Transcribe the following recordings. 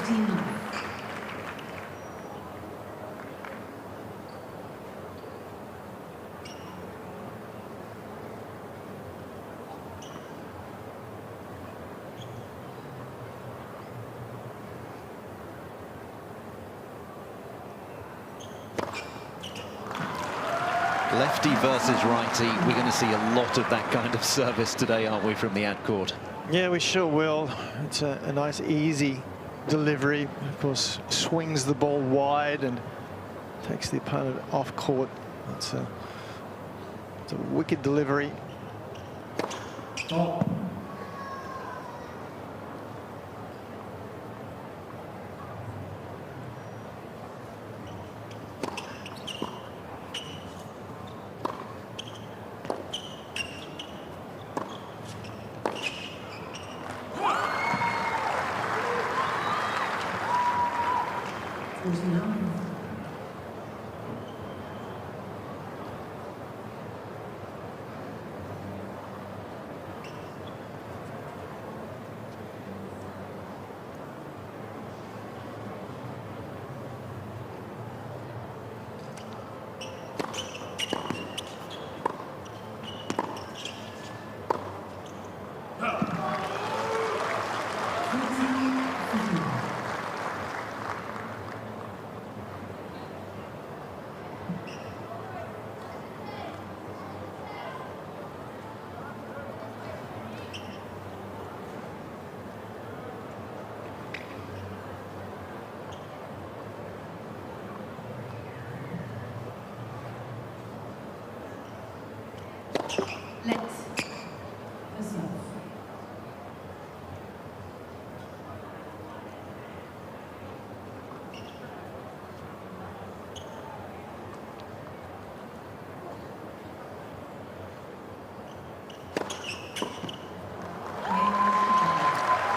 15. Lefty versus righty. We're going to see a lot of that kind of service today, aren't we, from the ad court? Yeah, we sure will. It's a nice, easy delivery. Of course, swings the ball wide and takes the opponent off court. It's a wicked delivery. Oh.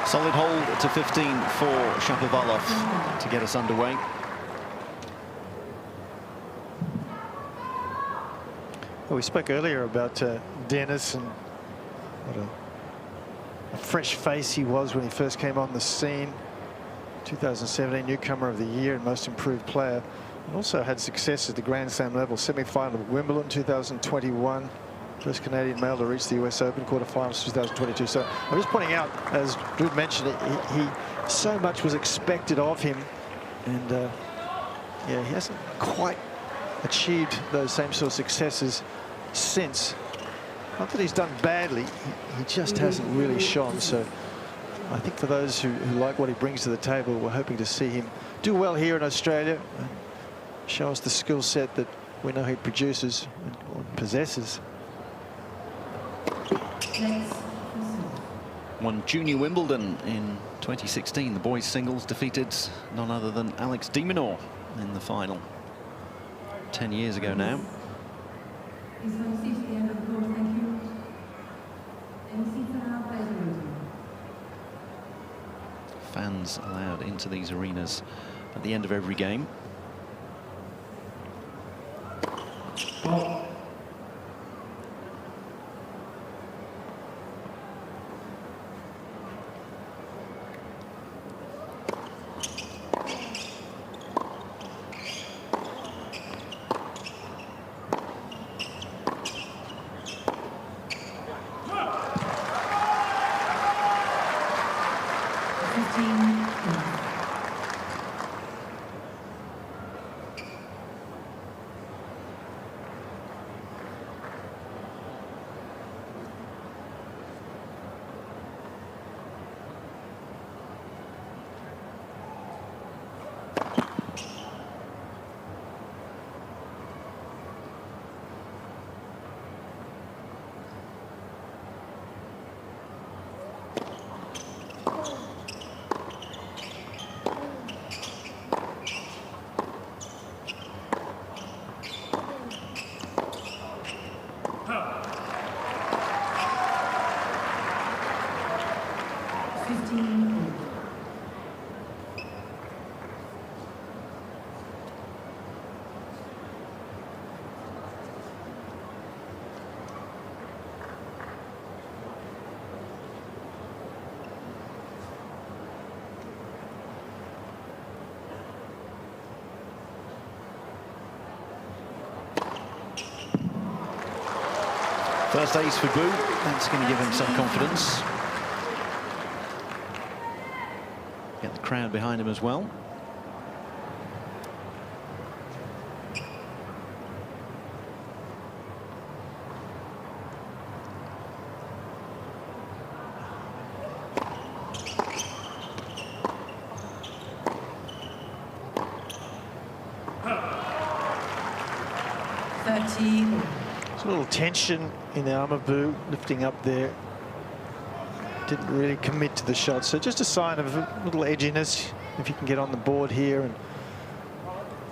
Solid hold to 15 for Shapovalov to get us underway. Well, we spoke earlier about Denis and what a fresh face he was when he first came on the scene. 2017 newcomer of the year and most improved player, and also had success at the Grand Slam level. Semi-final of Wimbledon 2021. First Canadian male to reach the US Open quarterfinals 2022. So I'm just pointing out, as Drew mentioned, he so much was expected of him, and yeah, he hasn't quite achieved those same sort of successes since. Not that he's done badly, he just hasn't really shone. So I think for those who like what he brings to the table, we're hoping to see him do well here in Australia and show us the skill set that we know he produces or possesses. Won Junior Wimbledon in 2016. The boys singles defeated none other than Alex de Minaur in the final 10 years ago now. Fans allowed into these arenas at the end of every game. First ace for Bu. That's going to give him some confidence. Get the crowd behind him as well. There's a little tension in the arm of Bu, lifting up there. Didn't really commit to the shot, so just a sign of a little edginess. If you can get on the board here and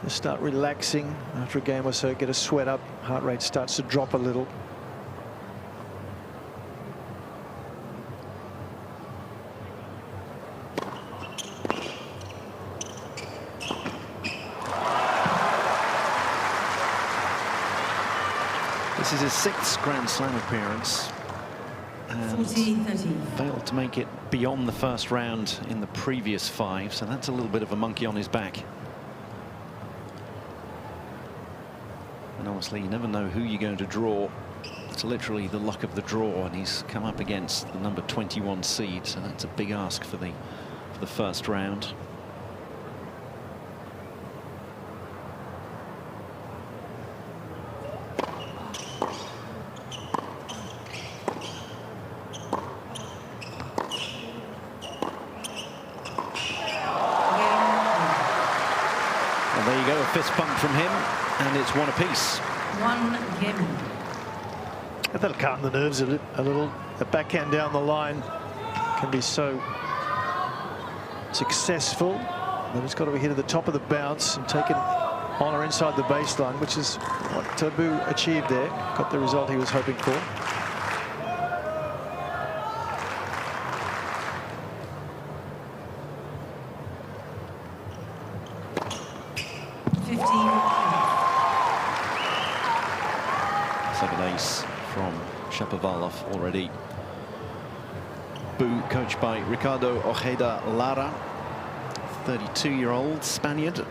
just start relaxing after a game or so, get a sweat up, heart rate starts to drop a little. This is his 6th Grand Slam appearance, and 40-30. failed to make it beyond the first round in the previous 5, so that's a little bit of a monkey on his back. And obviously you never know who you're going to draw. It's literally the luck of the draw, and he's come up against the number 21 seed, so that's a big ask for the first round. Fist bump from him, and it's 1 apiece. 1 game. That'll calm the nerves a little. The backhand down the line can be so successful, but it's got to be hit at the top of the bounce and taken on or inside the baseline, which is what Bu achieved there. Got the result he was hoping for. Second ace from Shapovalov already. Bu, coached by Ricardo Ojeda Lara, 32-year-old Spaniard.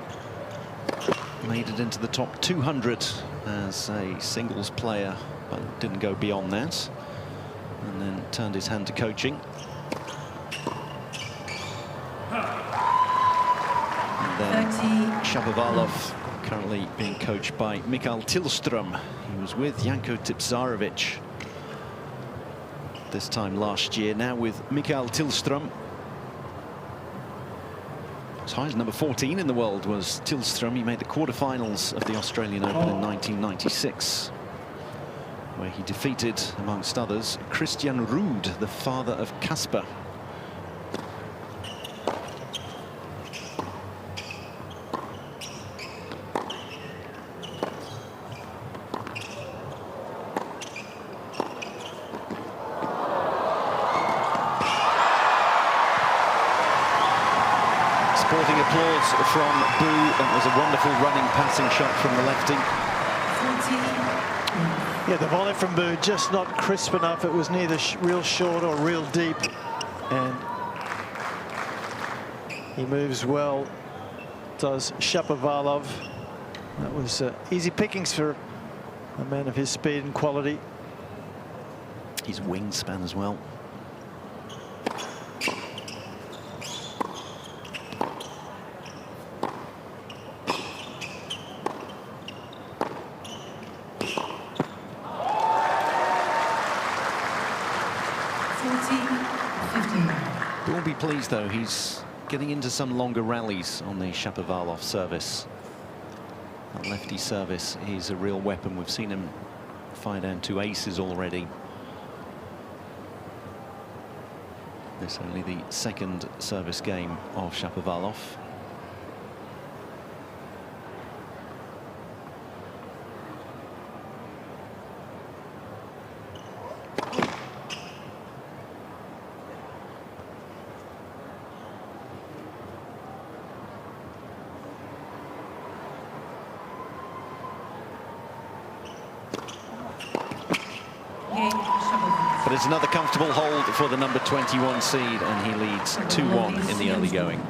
Made it into the top 200 as a singles player, but didn't go beyond that. And then turned his hand to coaching. And then Shapovalov currently being coached by Mikael Tillström. He was with Janko Tipsarevic this time last year, now with Mikael Tillström. As high as number 14 in the world was Tillström. He made the quarterfinals of the Australian Open in 1996, where he defeated, amongst others, Christian Ruud, the father of Casper. Sporting applause from Bu. That was a wonderful running passing shot from the lefty. Yeah, the volley from Bu just not crisp enough. It was neither real short or real deep, and he moves well, does Shapovalov. That was easy pickings for a man of his speed and quality. His wingspan as well. We'll be pleased, though. He's getting into some longer rallies on the Shapovalov service. That lefty service is a real weapon. We've seen him fire down 2 aces already. This is only the 2nd service game of Shapovalov. But it's another comfortable hold for the number 21 seed, and he leads 2-1 in the early going.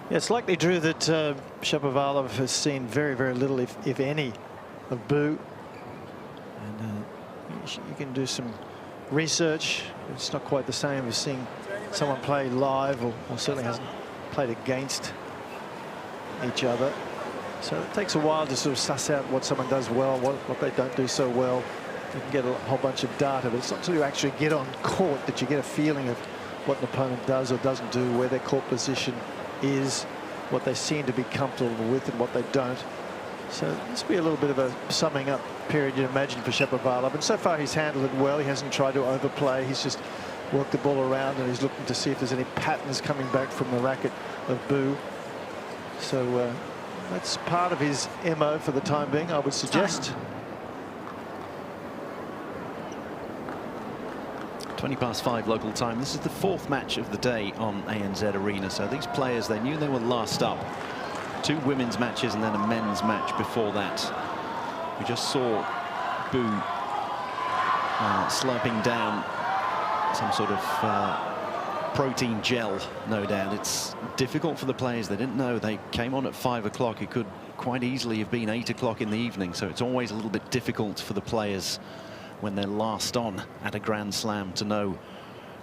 Yeah, it's likely, Drew, that Shapovalov has seen very, very little, if any, of Bu. And you can do some research. It's not quite the same as seeing someone play live, or certainly hasn't played against each other. So it takes a while to sort of suss out what someone does well, what they don't do so well. You can get a whole bunch of data, but it's not until you actually get on court that you get a feeling of what an opponent does or doesn't do, where their court position is, what they seem to be comfortable with and what they don't. So this will be a little bit of a summing up period, you'd imagine, for Shapovalov. And so far he's handled it well. He hasn't tried to overplay. He's just worked the ball around, and he's looking to see if there's any patterns coming back from the racket of Bu. So that's part of his MO for the time being, I would suggest. 5:20 local time. This is the 4th match of the day on ANZ Arena. So these players, they knew they were last up. 2 women's matches and then a men's match before that. We just saw Bu slurping down some sort of protein gel, no doubt. It's difficult for the players. They didn't know. They came on at 5 o'clock. It could quite easily have been 8 o'clock in the evening. So it's always a little bit difficult for the players when they're last on at a Grand Slam to know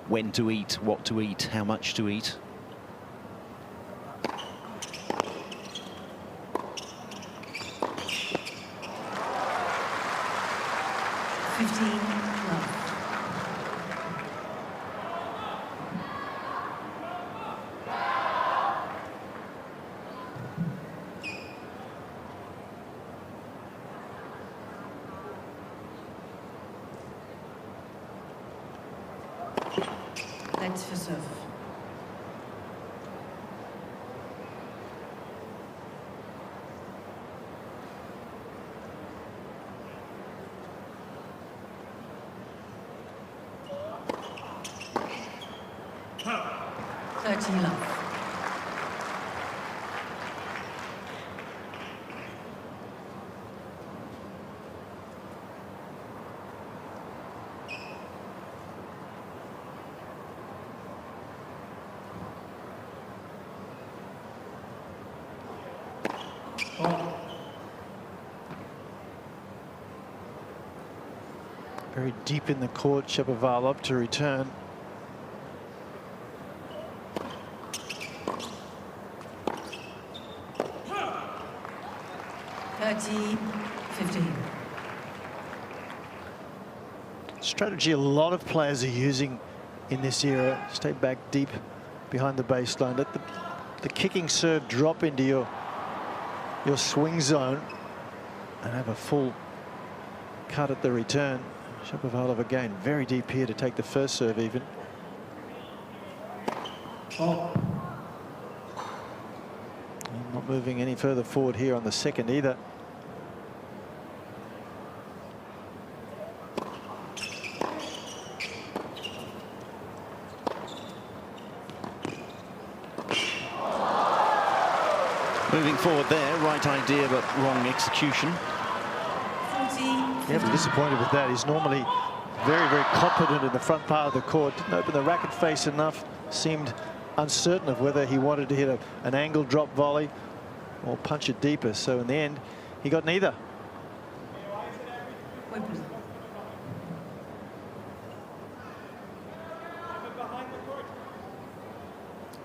when to eat, what to eat, how much to eat. That's for serve. Love. Very deep in the court, Shapovalov to return. Strategy a lot of players are using in this era. Stay back deep behind the baseline. Let the kicking serve drop into your swing zone and have a full cut at the return. Shapovalov again very deep here to take the first serve even. I'm not moving any further forward here on the second either. Moving forward there, right idea but wrong execution. Yeah, I'm disappointed with that. He's normally very, very confident in the front part of the court. Didn't open the racket face enough. Seemed uncertain of whether he wanted to hit an angle drop volley or punch it deeper. So in the end, he got neither.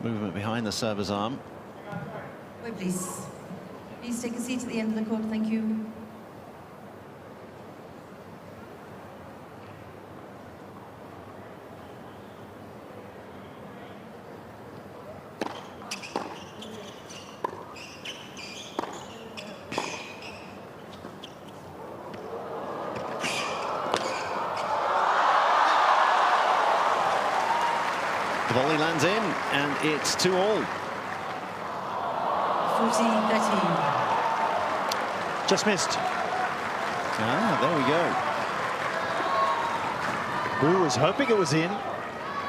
Movement behind the server's arm. Wait, please. Please take a seat at the end of the court. Thank you. The volley lands in, and it's 2-all. 40-13. Just missed. Ah, there we go. Bu was hoping it was in.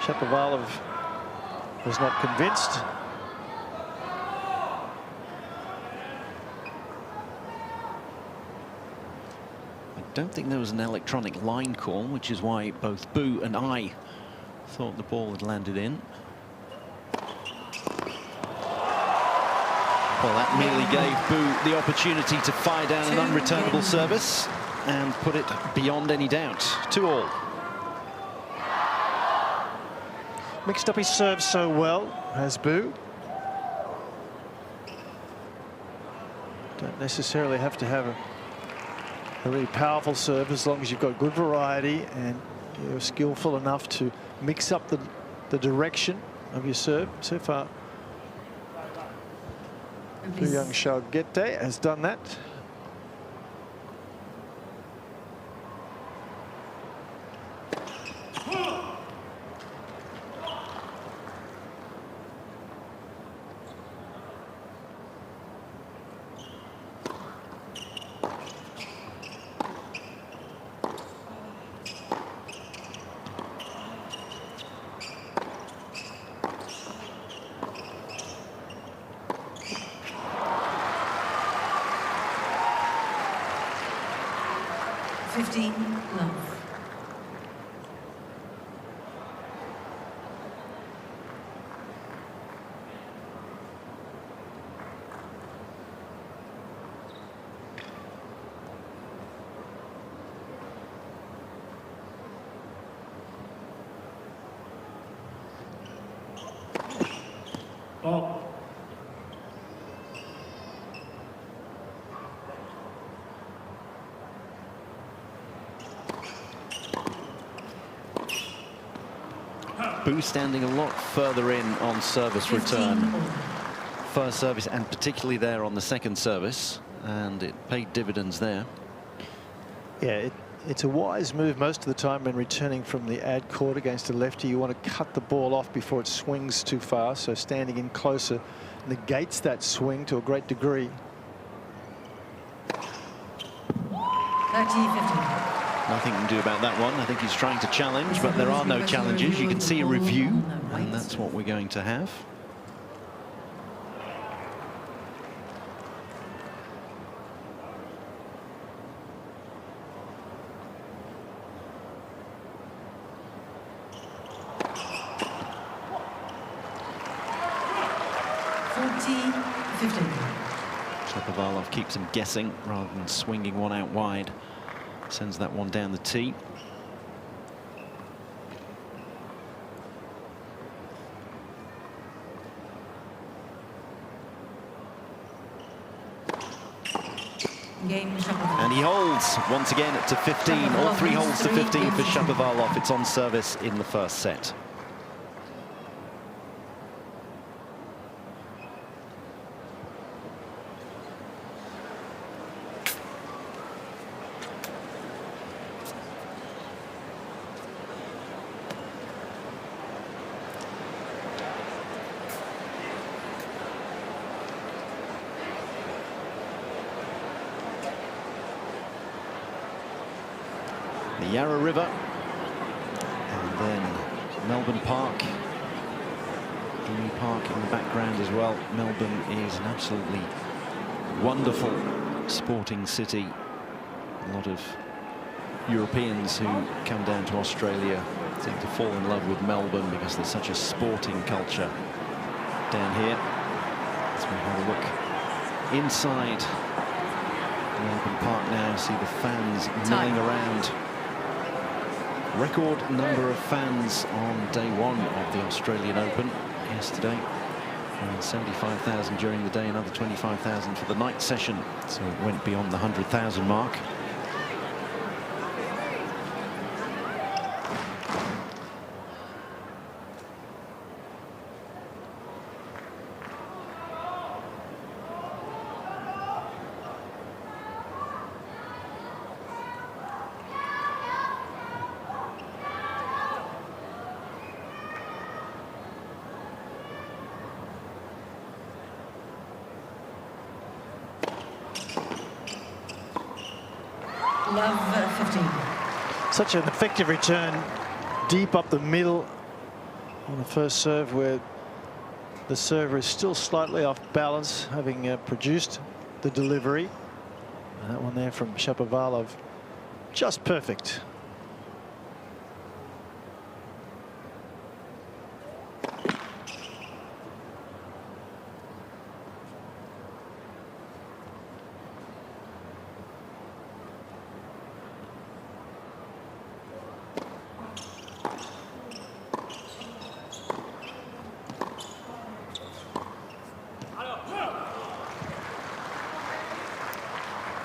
Shapovalov was not convinced. I don't think there was an electronic line call, which is why both Bu and I thought the ball had landed in. Well, that merely gave Bu the opportunity to fire down an unreturnable service and put it beyond any doubt. 2-all. Mixed up his serve so well, has Bu. Don't necessarily have to have a really powerful serve as long as you've got good variety and you're skillful enough to mix up the direction of your serve. So far, Yunchaokete has done that. Love. Oh. Bu standing a lot further in on service return. First service and particularly there on the second service, and it paid dividends there. Yeah, it's a wise move most of the time when returning from the ad court against a lefty. You want to cut the ball off before it swings too far, so standing in closer negates that swing to a great degree. 30-15. Nothing to do about that one. I think he's trying to challenge, but there are no challenges. You can see a review, and that's what we're going to have. Shapovalov keeps him guessing rather than swinging one out wide. Sends that one down the tee. And he holds once again to 15. All three holds to 15 for Shapovalov. It's on service in the first set. The Yarra River, and then Melbourne Park, Emu Park in the background as well. Melbourne is an absolutely wonderful sporting city. A lot of Europeans who come down to Australia seem to fall in love with Melbourne because there's such a sporting culture down here. As we have a look inside Melbourne Park now, see the fans milling around. Record number of fans on day one of the Australian Open yesterday. Around 75,000 during the day, another 25,000 for the night session. So it went beyond the 100,000 mark. Love 15. Such an effective return deep up the middle on the first serve, where the server is still slightly off balance, having produced the delivery. And that one there from Shapovalov, just perfect.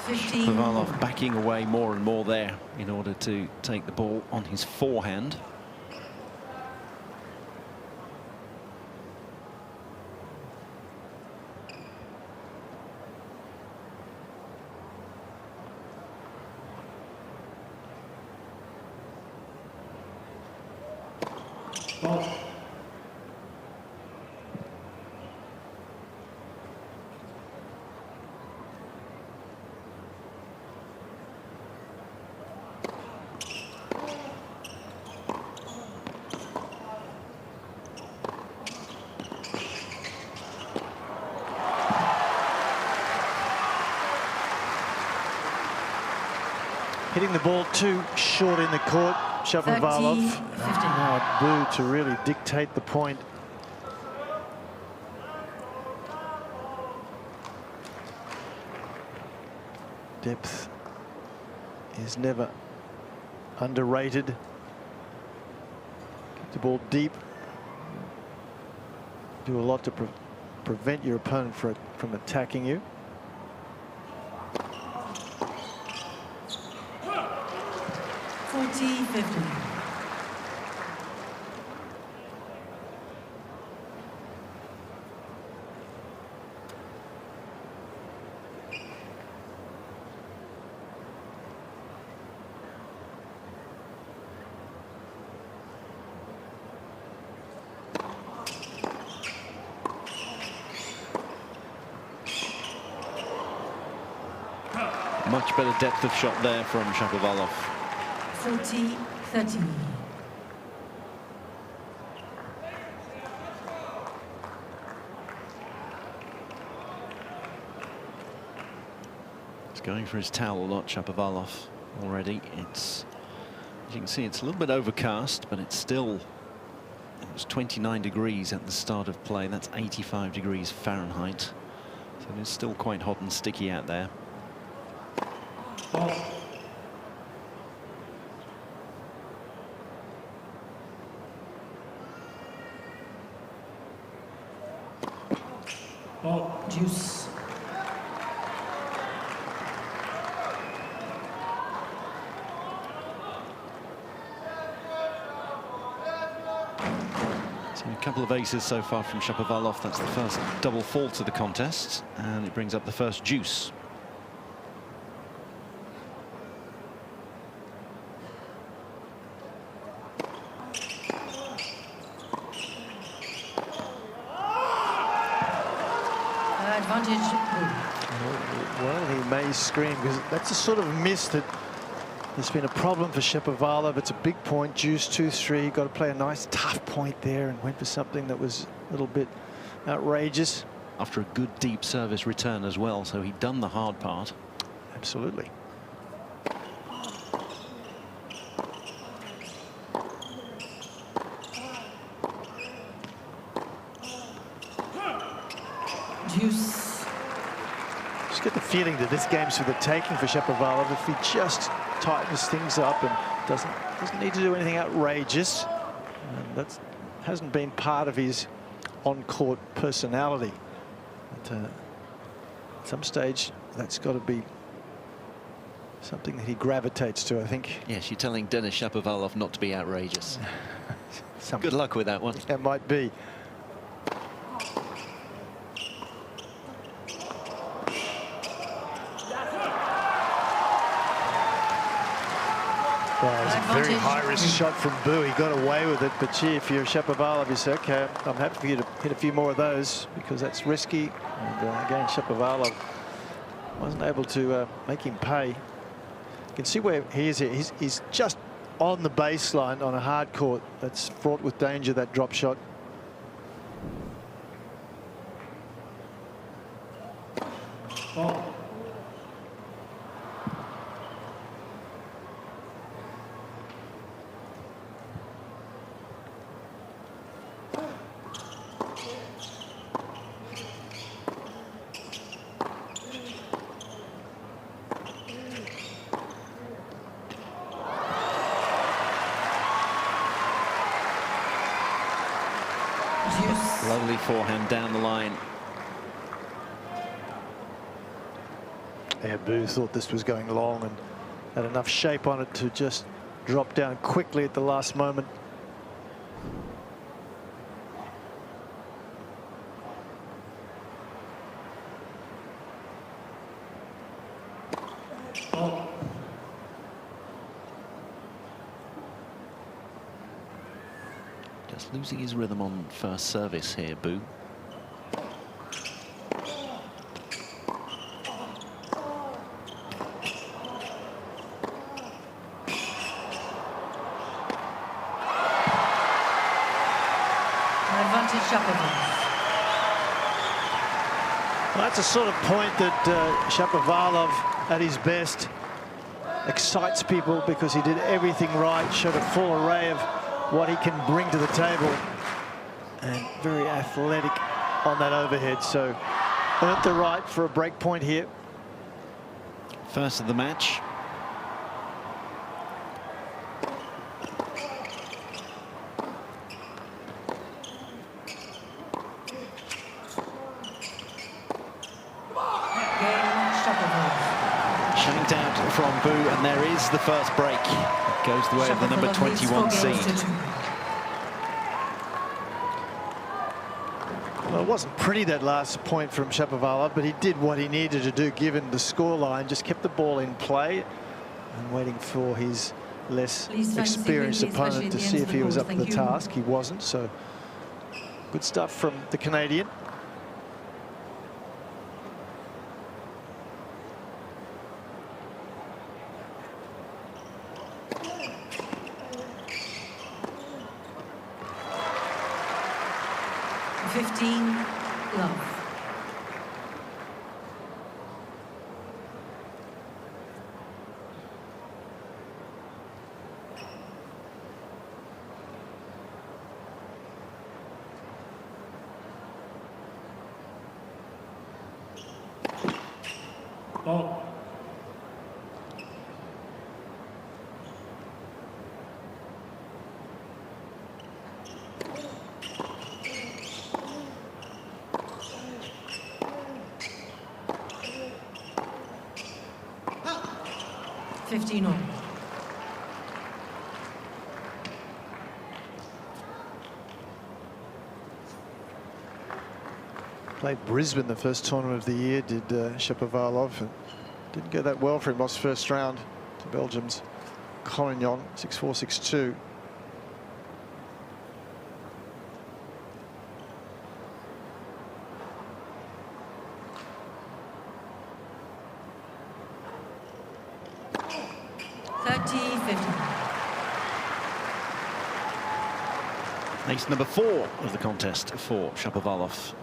15. Shapovalov backing away more and more there in order to take the ball on his forehand. Ball. Hitting the ball too short in the court. Shapovalov. 30, 15. Now Bu to really dictate the point. Depth is never underrated. Keep the ball deep. Do a lot to prevent your opponent from attacking you. Much better depth of shot there from Shapovalov. 40-30. He's going for his towel a lot, Shapovalov, already. It's, as you can see, it's a little bit overcast, but it's still, it was 29 degrees at the start of play. That's 85 degrees Fahrenheit. So it's still quite hot and sticky out there. Ball. Ball. Juice. So a couple of aces so far from Shapovalov. That's the first double fault to the contest, and it brings up the first juice. Well, he may scream because that's a sort of miss that has been a problem for Shapovalov. It's a big point, juice 2-3. Got to play a nice tough point there and went for something that was a little bit outrageous. After a good deep service return as well, so he'd done the hard part. Absolutely. Juice. Just get the feeling that this game's for the taking for Shapovalov if he just tightens things up and doesn't need to do anything outrageous. And that hasn't been part of his on-court personality. But at some stage, that's got to be something that he gravitates to, I think. Yes, you're telling Denis Shapovalov not to be outrageous. Good luck with that one. That might be. Well, it was a very high-risk shot from Bu. He got away with it, but gee, if you're Shapovalov, you say, okay, I'm happy for you to hit a few more of those because that's risky. And again, Shapovalov wasn't able to make him pay. You can see where he is here. He's just on the baseline on a hard court. That's fraught with danger, that drop shot. Ball. Lovely forehand down the line. Yeah, Bu thought this was going long and had enough shape on it to just drop down quickly at the last moment. Fault. Just losing his rhythm on first service here, Bu. Advantage Shapovalov. Well, that's a sort of point that Shapovalov, at his best, excites people because he did everything right, showed a full array of what he can bring to the table, and very athletic on that overhead. So earned the right for a break point here. First of the match. Shanked out from Bu, and there is the first break. It goes the way of the number 21 seed. Well, it wasn't pretty, that last point from Shapovalov, but he did what he needed to do given the scoreline. Just kept the ball in play and waiting for his less experienced opponent to see if he was up to the task. He wasn't, so good stuff from the Canadian. Love. Fault. Played Brisbane the first tournament of the year, did Shapovalov. And didn't go that well for him. Lost first round to Belgium's Collignon, 6-4, 6-2. Ace number 4 of the contest for Shapovalov.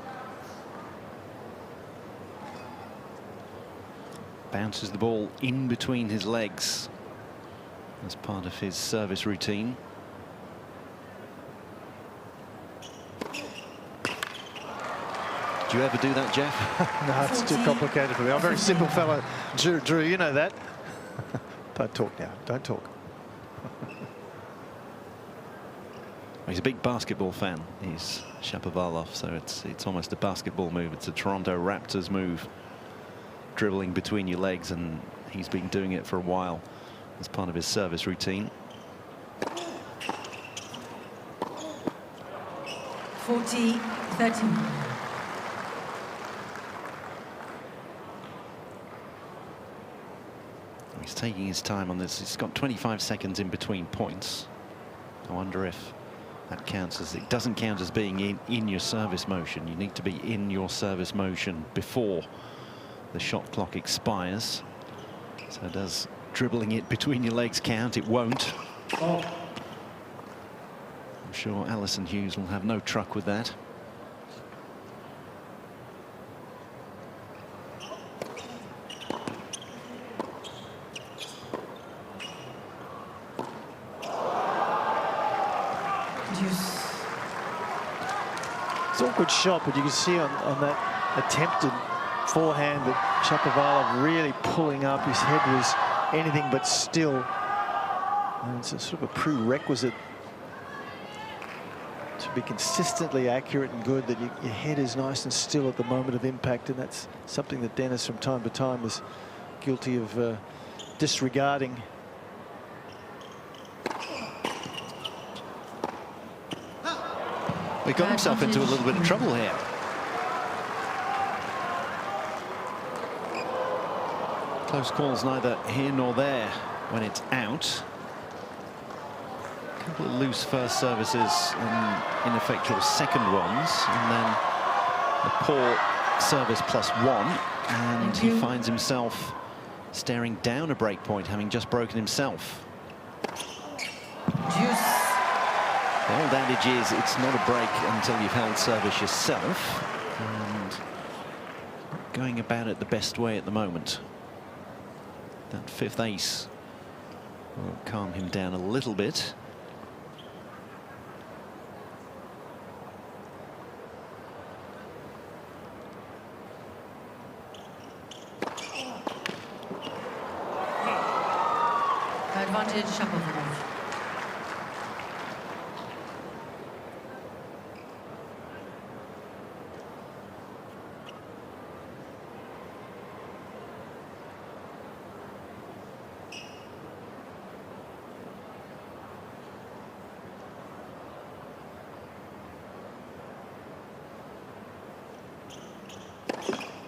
Bounces the ball in between his legs as part of his service routine. Do you ever do that, Jeff? No, it's too complicated for me. I'm a very simple fellow, Drew, you know that. Don't talk now, don't talk. He's a big basketball fan, he's Shapovalov, so it's almost a basketball move. It's a Toronto Raptors move, dribbling between your legs, and he's been doing it for a while as part of his service routine. 40-13. He's taking his time on this. He's got 25 seconds in between points. I wonder if that counts as, it doesn't count as being in your service motion. You need to be in your service motion before the shot clock expires. So does dribbling it between your legs count? It won't. Oh. I'm sure Alison Hughes will have no truck with that. It's all good shot, but you can see on that attempted forehand that Shapovalov really pulling up. His head was anything but still. And it's a sort of a prerequisite to be consistently accurate and good, that your head is nice and still at the moment of impact. And that's something that Denis from time to time has guilty of disregarding. He got himself into a little bit of trouble here. Close calls neither here nor there when it's out. A couple of loose first services and ineffectual second ones, and then a poor service +1, and he finds himself staring down a break point, having just broken himself. Juice. The old adage is it's not a break until you've held service yourself, and going about it the best way at the moment. That fifth ace will calm him down a little bit. Advantage, Shapovalov.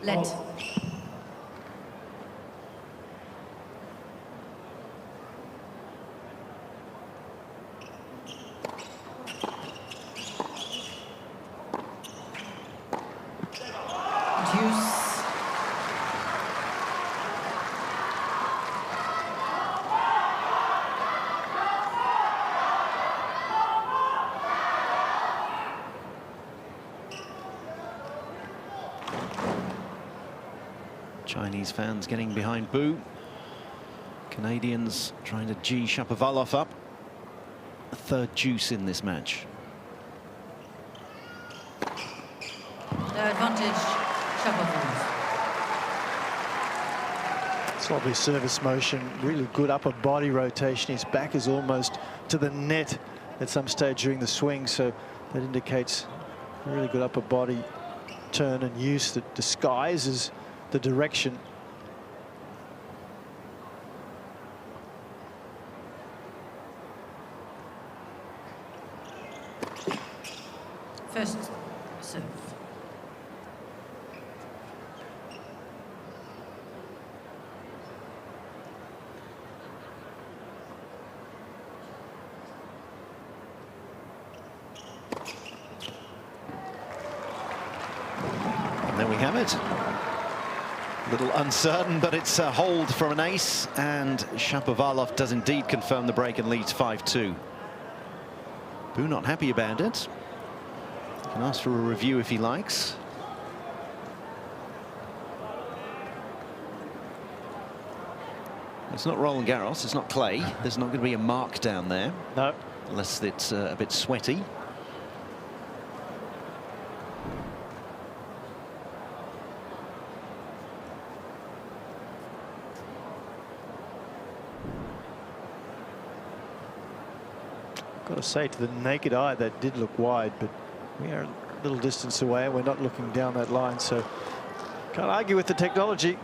Let. Chinese fans getting behind Bu. Canadians trying to G Shapovalov up. A third juice in this match. The advantage, Shapovalov. It's lovely service motion, really good upper body rotation. His back is almost to the net at some stage during the swing, so that indicates a really good upper body turn and use that disguises the direction. First serve. And there we have it. A little uncertain, but it's a hold from an ace, and Shapovalov does indeed confirm the break and leads 5-2. Bu not happy about it. Can ask for a review if he likes. It's not Roland Garros, it's not clay. There's not going to be a mark down there. No. Unless it's a bit sweaty. Got to say, to the naked eye, that did look wide, but we are a little distance away and we're not looking down that line, so can't argue with the technology.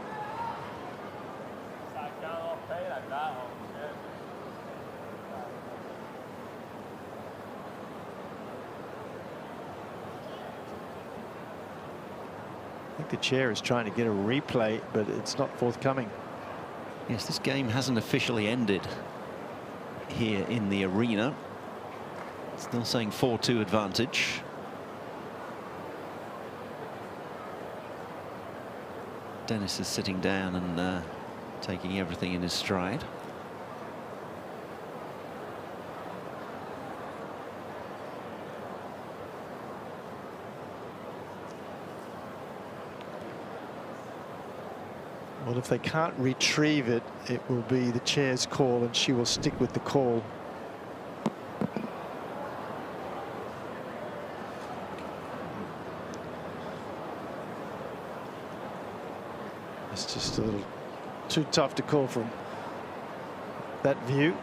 I think the chair is trying to get a replay, but it's not forthcoming. Yes, this game hasn't officially ended here in the arena. Still saying 4-2 advantage. Denis is sitting down and taking everything in his stride. Well, if they can't retrieve it, it will be the chair's call, and she will stick with the call. It's just a little too tough to call from that view.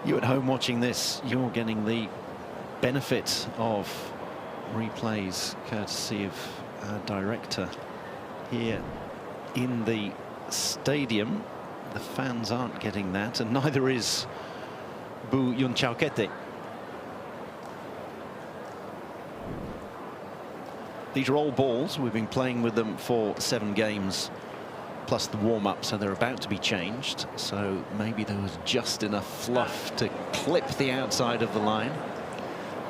You at home watching this, you're getting the benefit of replays courtesy of our director here in the stadium. The fans aren't getting that, and neither is Bu Yunchaokete. These are all balls. We've been playing with them for 7 games plus the warm-up, so they're about to be changed. So maybe there was just enough fluff to clip the outside of the line.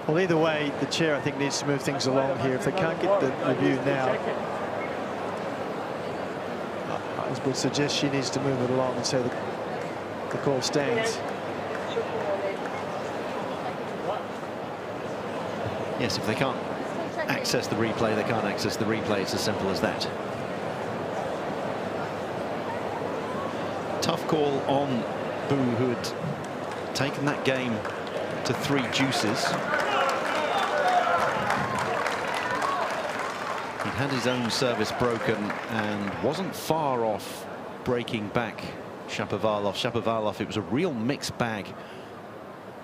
Well, either way, the chair, I think, needs to move things along here. If they can't get the review now, I would suggest she needs to move it along and say the call stands. Yes, if they can't access the replay, they can't access the replay. It's as simple as that. Tough call on Bu, who had taken that game to 3 deuces. He had his own service broken and wasn't far off breaking back Shapovalov. Shapovalov, it was a real mixed bag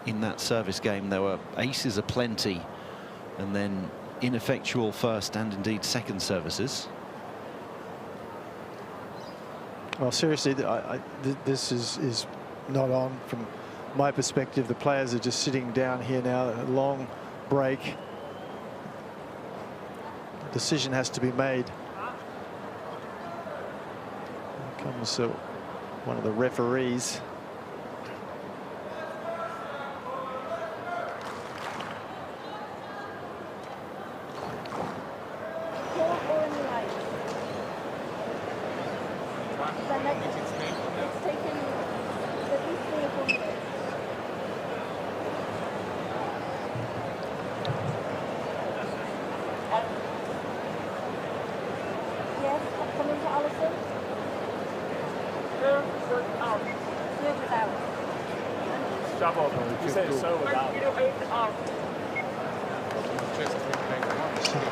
in that service game. There were aces aplenty, and then ineffectual first and indeed second services. Well, seriously, this is not on from my perspective. The players are just sitting down here now. A long break. Decision has to be made. Here comes one of the referees.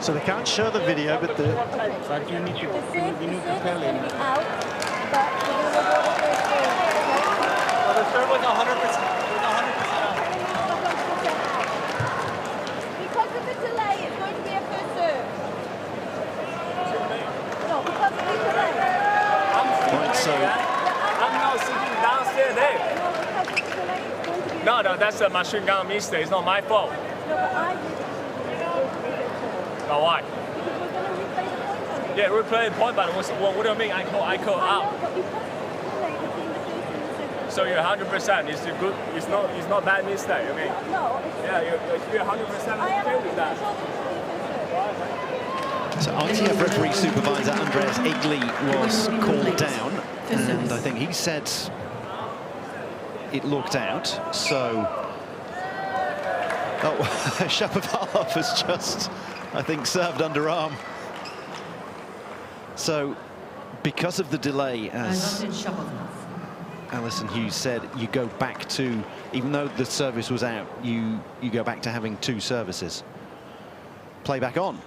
So they can't show the video, but the... But you need to tell him. Well, the serve was 100%. out. Because of the delay, it's going to be a first serve. No, because of the delay. Right, so I'm now sitting downstairs there. No, because of the delay, it's going to be... No, that's a machine gun mistake. It's not my fault. No, but I did it. But why? Because we're going to replay the point on it. Yeah, replay the point, but what do you mean? I call out. But because of the delay between the first and the second. So you're 100%. It's good. It's not bad mistake. I mean, No, it's... yeah, you're 100% I am okay with that. sure that it's going to be a first serve. So ITF referee supervisor Andreas Egli was called down, and I think he said it looked out. So, oh, Shapovalov has just, I think, served underarm. So, because of the delay, as Alison Hughes said, you go back to, even though the service was out, you go back to having 2 services. Play back on.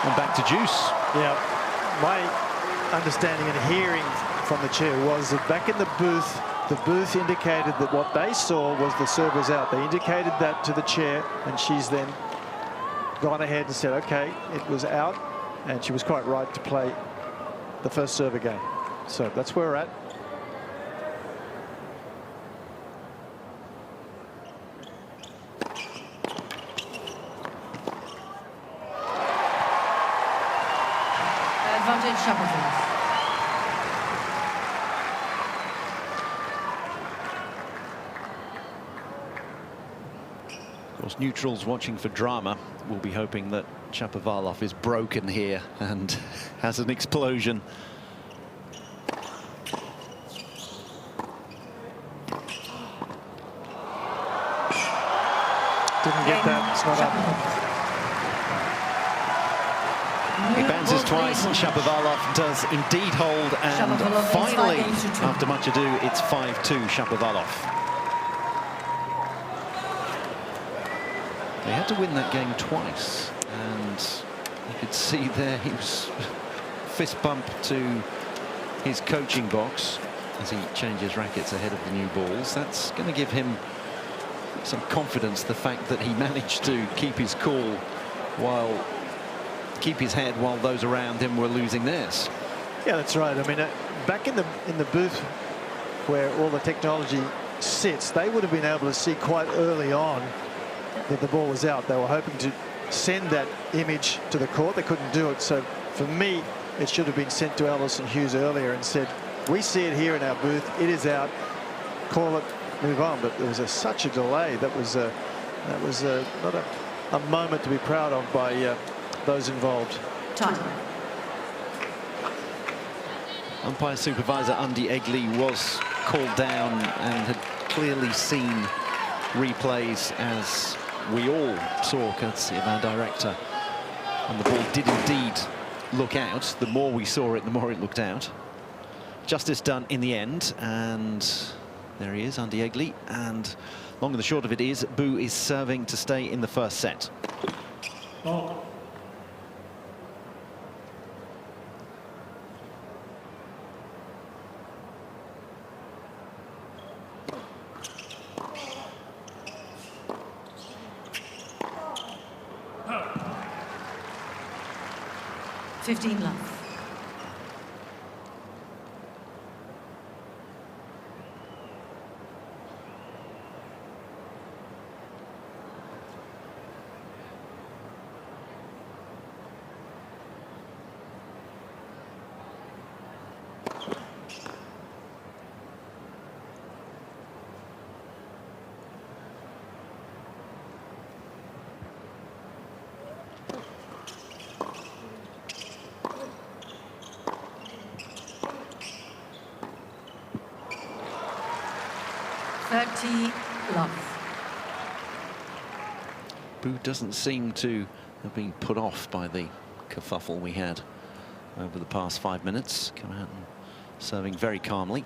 And back to juice. Yeah, my understanding and hearing from the chair was that back in the booth indicated that what they saw was the serve was out. They indicated that to the chair, and she's then gone ahead and said, okay, it was out, and she was quite right to play the first serve again. So that's where we're at. Advantage Shapovalov. Of course, neutrals watching for drama will be hoping that Shapovalov is broken here and has an explosion. Didn't get that. It's not up. He bounces twice. Shapovalov does indeed hold, and finally, after much ado, it's 5-2 Shapovalov. They had to win that game twice, and you could see there he was fist bump to his coaching box. as he changes rackets ahead of the new balls. That's going to give him some confidence, the fact that he managed to keep his cool keep his head while those around him were losing theirs. Yeah, that's right. I mean, back in the booth where all the technology sits, they would have been able to see quite early on that the ball was out. They were hoping to send that image to the court. They couldn't do it. So for me, it should have been sent to Alison Hughes earlier and said, we see it here in our booth. It is out. Call it, move on. But there was such a delay. That was not a moment to be proud of by those involved. Time. Umpire supervisor Andy Egley was called down and had clearly seen replays, as we all saw, courtesy of our director. And the ball did indeed look out. The more we saw it, the more it looked out. Justice done in the end, and there he is, Andy Egley. And long and the short of it is, Bu is serving to stay in the first set. Ball. Fifteen love. Love. Bu doesn't seem to have been put off by the kerfuffle we had over the past 5 minutes. Come out and serving very calmly.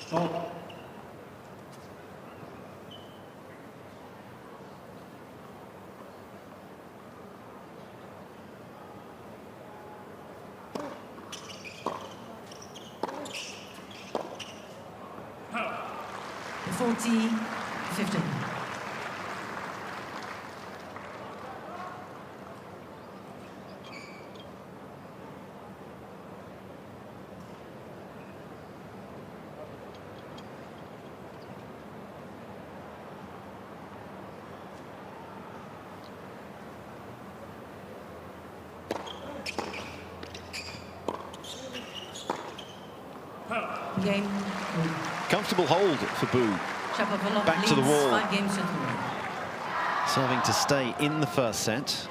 Ball. Forty, 15. Game. Comfortable hold for Bu. Shapovalov Back to the leads wall. 5 games to 3. Serving to stay in the first set.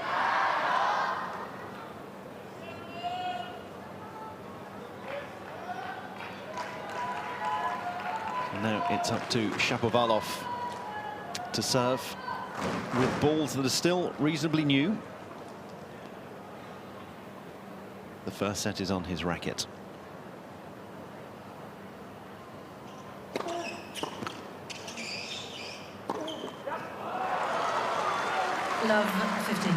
And now it's up to Shapovalov to serve with balls that are still reasonably new. The first set is on his racket. Love, 15.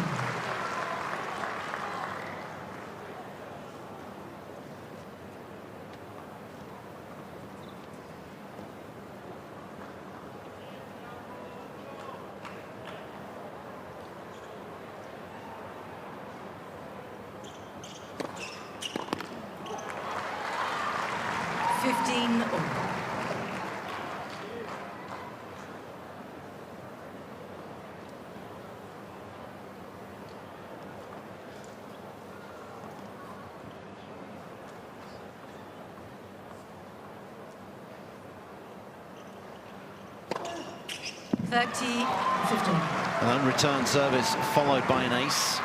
An unreturned service followed by an ace.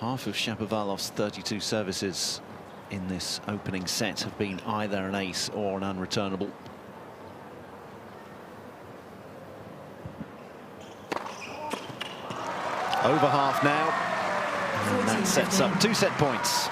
Half of Shapovalov's 32 services in this opening set have been either an ace or an unreturnable. Over half now, and that sets up 2 set points.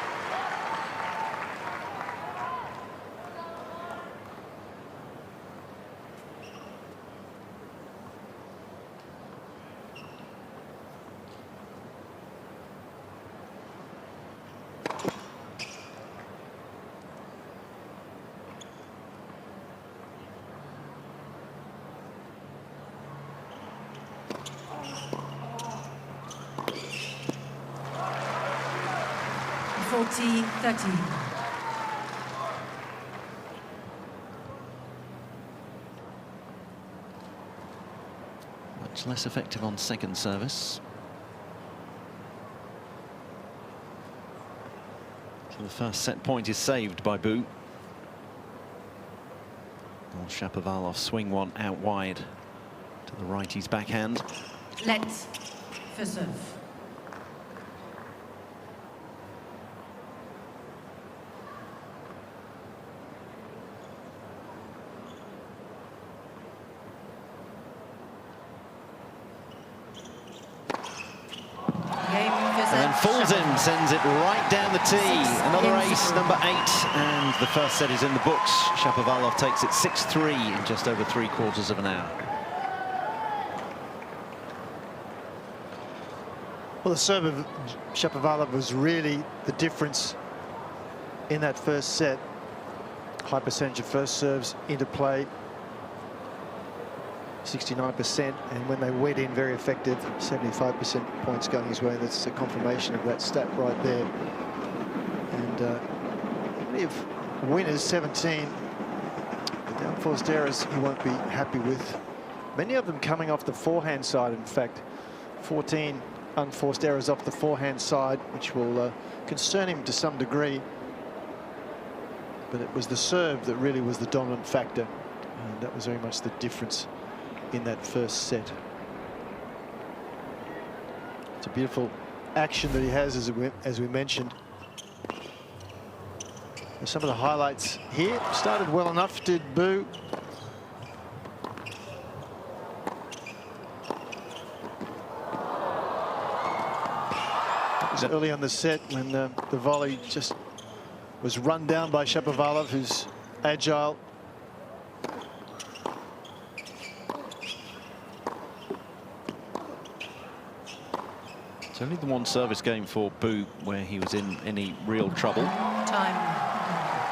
Much less effective on second service. So the first set point is saved by Bu. Will Shapovalov swing one out wide to the righty's backhand? Let for serve. And then falls in, sends it right down the tee. Another ace, number 8, and the first set is in the books. Shapovalov takes it 6-3 in just over 3/4 of an hour. Well, the serve of Shapovalov was really the difference in that first set. High percentage of first serves into play, 69%, and when they went in, very effective, 75% points going his way. That's a confirmation of that stat right there. And plenty of winners, 17. The unforced errors he won't be happy with. Many of them coming off the forehand side, in fact. 14 unforced errors off the forehand side, which will concern him to some degree. But it was the serve that really was the dominant factor, and that was very much the difference in that first set. It's a beautiful action that he has, as we mentioned. And some of the highlights here. Started well enough, did Bu. It was early on the set when the volley just was run down by Shapovalov, who's agile. It's only the one service game for Bu where he was in any real trouble. Time.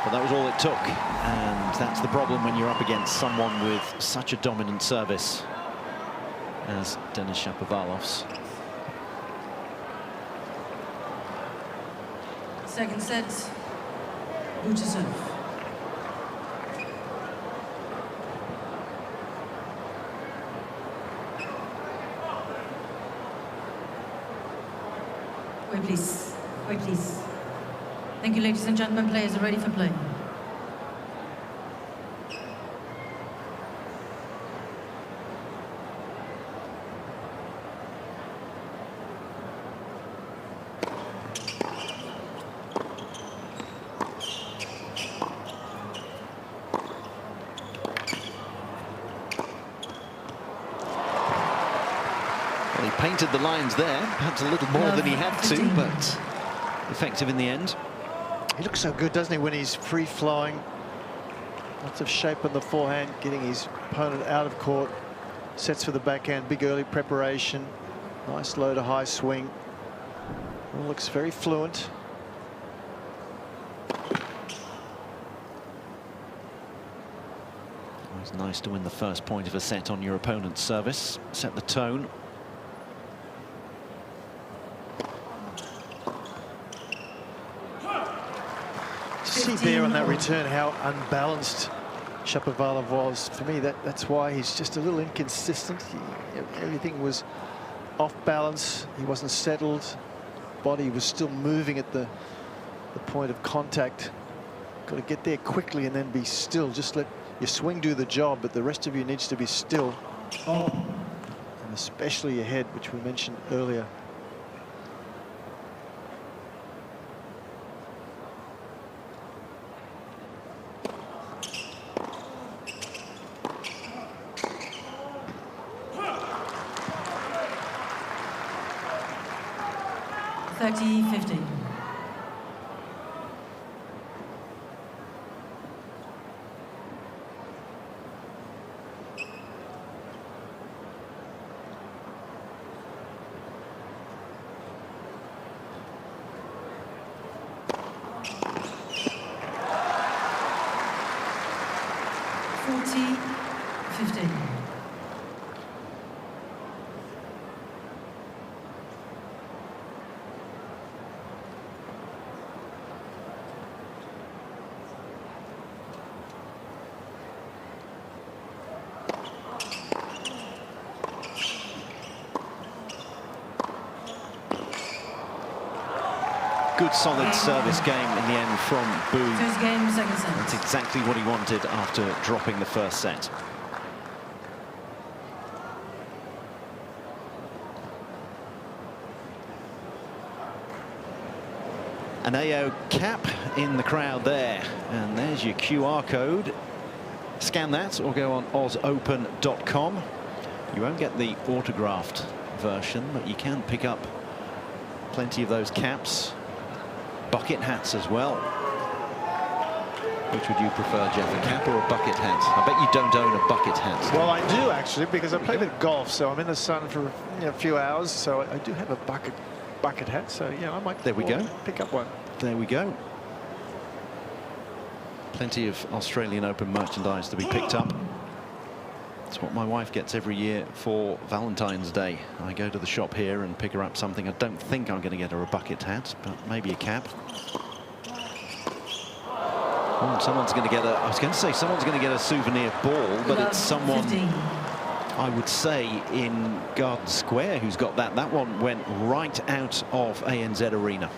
But that was all it took, and that's the problem when you're up against someone with such a dominant service as Denis Shapovalov's. Second set. Bu to serve. Wait, please. Wait, please. Thank you, ladies and gentlemen. Players are ready for play. Well, he painted the lines there, perhaps a little more than he had to, but effective in the end. He looks so good, doesn't he, when he's free-flowing. Lots of shape on the forehand, getting his opponent out of court. Sets for the backhand, big early preparation. Nice low to high swing. Well, looks very fluent. Always nice to win the first point of a set on your opponent's service. Set the tone. See there on that return how unbalanced Shapovalov was. For me, that's why he's just a little inconsistent. Everything was off balance. He wasn't settled. Body was still moving at the point of contact. Got to get there quickly and then be still. Just let your swing do the job, but the rest of you needs to be still. And especially your head, which we mentioned earlier. 30-15. Good solid service game in the end from Bu. First game, second set. That's exactly what he wanted after dropping the first set. An AO cap in the crowd there. And there's your QR code. Scan that or go on ozopen.com. You won't get the autographed version, but you can pick up plenty of those caps. Bucket hats as well. Which would you prefer, Jeff, a cap or a bucket hat? I bet you don't own a bucket hat. Well, I do actually, because I play a bit of golf, so I'm in the sun for a few hours. So I do have a bucket hat. So yeah, I might. There we go. Pick up one. There we go. Plenty of Australian Open merchandise to be picked up. It's what my wife gets every year for Valentine's Day. I go to the shop here and pick her up something. I don't think I'm going to get her a bucket hat, but maybe a cap. Oh, someone's going to get a, I was going to say someone's going to get a souvenir ball, but it's someone, 15. I would say, in Garden Square who's got that. That one went right out of ANZ Arena.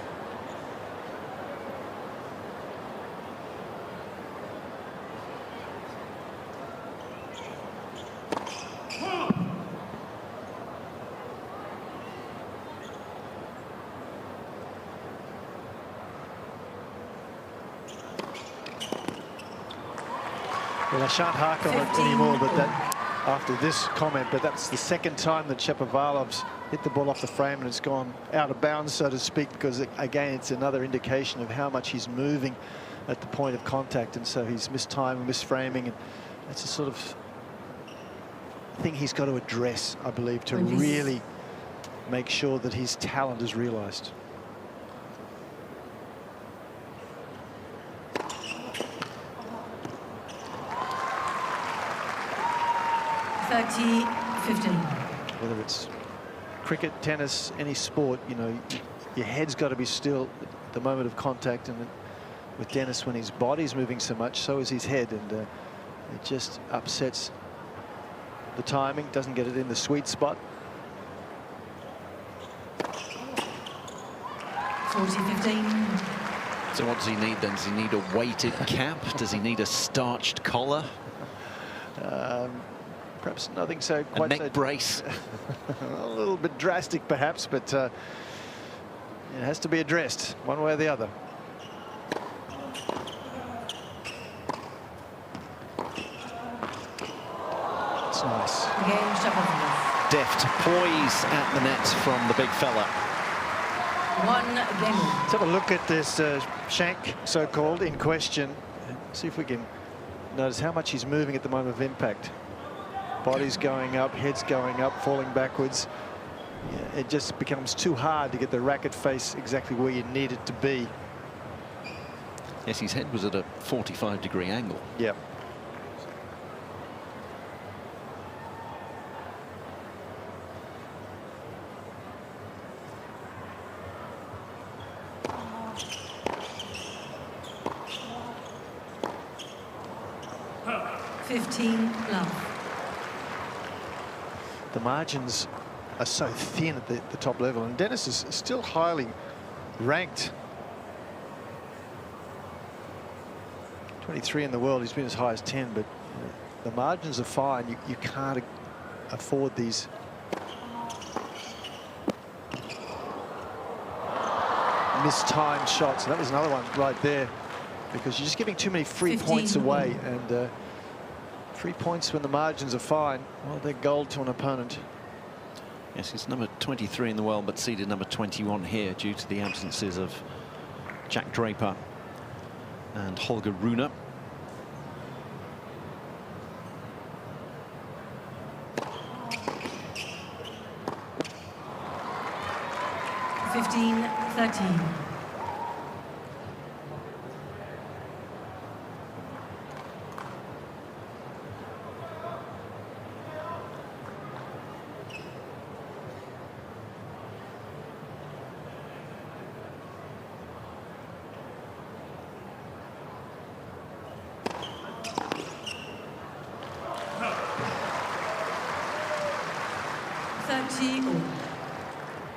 Well, I shan't hark on it anymore, but that after this comment, but that's the second time that Shapovalov's hit the ball off the frame and it's gone out of bounds, so to speak, because again, it's another indication of how much he's moving at the point of contact, and so he's mistiming, misframing, and that's a sort of thing he's got to address, I believe, to really make sure that his talent is realized. Whether it's cricket, tennis, any sport, you know, your head's got to be still at the moment of contact. And with Denis, when his body's moving so much, so is his head, and it just upsets the timing, doesn't get it in the sweet spot. 40-15. So what does he need then? Does he need a weighted cap? Does he need a starched collar? Perhaps nothing so quite a neck brace. A little bit drastic, perhaps, but it has to be addressed one way or the other. It's nice. Again, Shapovalov. Deft poise at the net from the big fella. One game. Let's have a look at this shank, so-called, in question. See if we can notice how much he's moving at the moment of impact. Body's going up, head's going up, falling backwards. Yeah, it just becomes too hard to get the racket face exactly where you need it to be. Yes, his head was at a 45-degree angle. Yeah. The margins are so thin at the top level, and Denis is still highly ranked. 23 in the world, he's been as high as 10, but the margins are fine. You can't afford these mistimed shots. And that was another one right there, because you're just giving too many free points away, and 3 points when the margins are fine, well, they're gold to an opponent. Yes, he's number 23 in the world, but seeded number 21 here due to the absences of Jack Draper and Holger Rune. (15-13).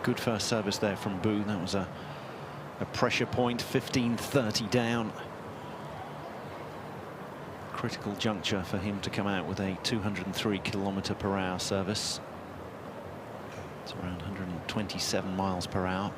Good first service there from Bu. That was a pressure point. 15-30 down. Critical juncture for him to come out with a 203 km/h service. It's around 127 miles per hour.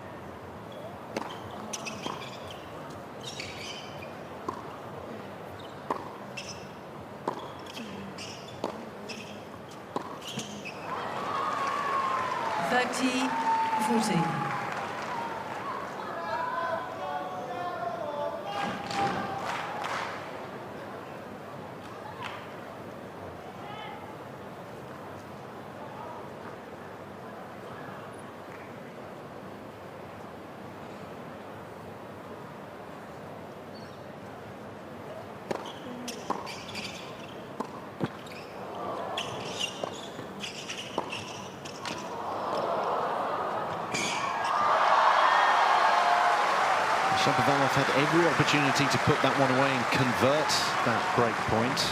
Shapovalov had every opportunity to put that one away and convert that break point.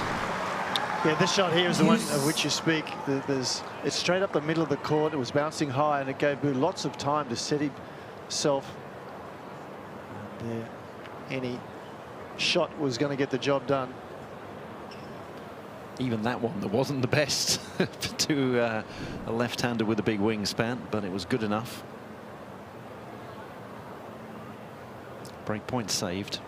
Yeah, this shot here is the one of which you speak. It's straight up the middle of the court. It was bouncing high, and it gave Bu lots of time to set himself. And any shot was going to get the job done. Even that one that wasn't the best to a left-hander with a big wingspan, but it was good enough. Break point saved.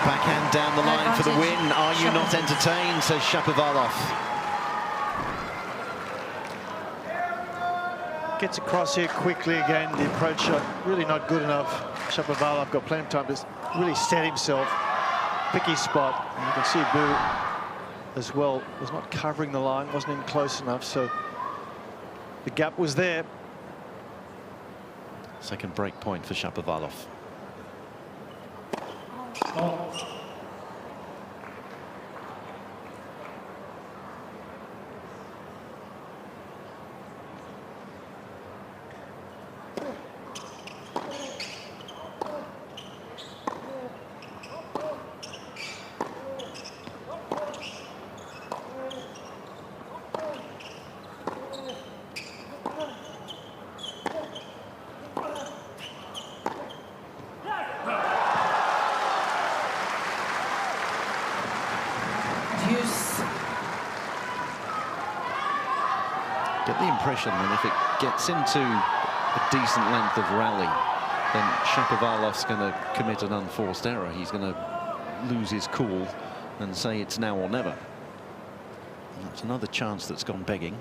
Backhand down the line for the win. Are you not entertained, says Shapovalov. Gets across here quickly again. The approach shot really not good enough. Shapovalov got plenty of time to really set himself. Picky spot. And you can see Bu as well was not covering the line, wasn't in close enough, so the gap was there. Second break point for Shapovalov. Get the impression that if it gets into a decent length of rally, then Shapovalov's going to commit an unforced error. He's going to lose his cool and say it's now or never. And that's another chance that's gone begging.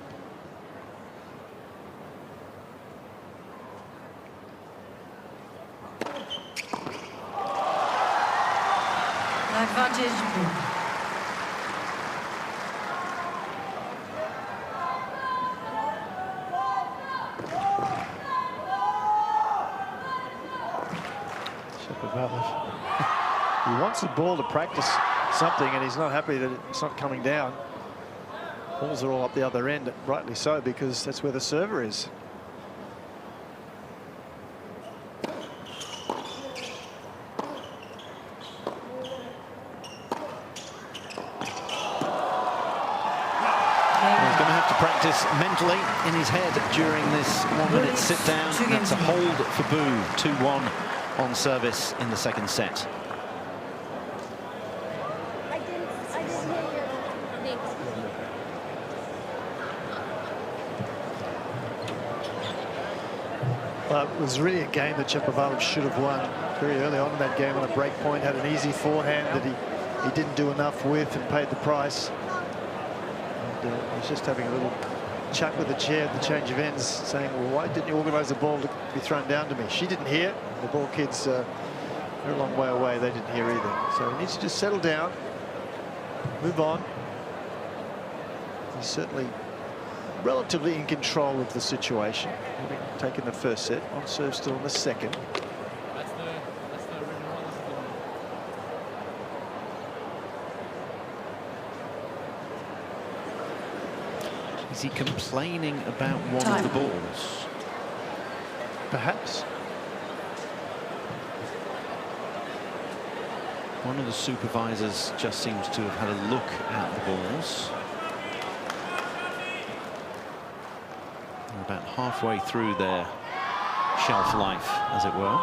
Advantage. He wants the ball to practice something, and he's not happy that it's not coming down. Balls are all up the other end, rightly so, because that's where the server is. He's going to have to practice many mentally in his head during this 1 minute sit down. That's a hold for Bu. 2-1 on service in the second set. I didn't hear you. Nick. Well, it was really a game that Shapovalov should have won very early on in that game on a break point. Had an easy forehand that he didn't do enough with and paid the price. And he was just having a little chat with the chair at the change of ends, saying, well, why didn't you organise the ball to be thrown down to me? She didn't hear. The ball kids, they're a long way away. They didn't hear either. So he needs to just settle down, move on. He's certainly relatively in control of the situation, having taken the first set. On serve still in the second. Is he complaining about one of the balls? Perhaps. One of the supervisors just seems to have had a look at the balls. They're about halfway through their shelf life, as it were.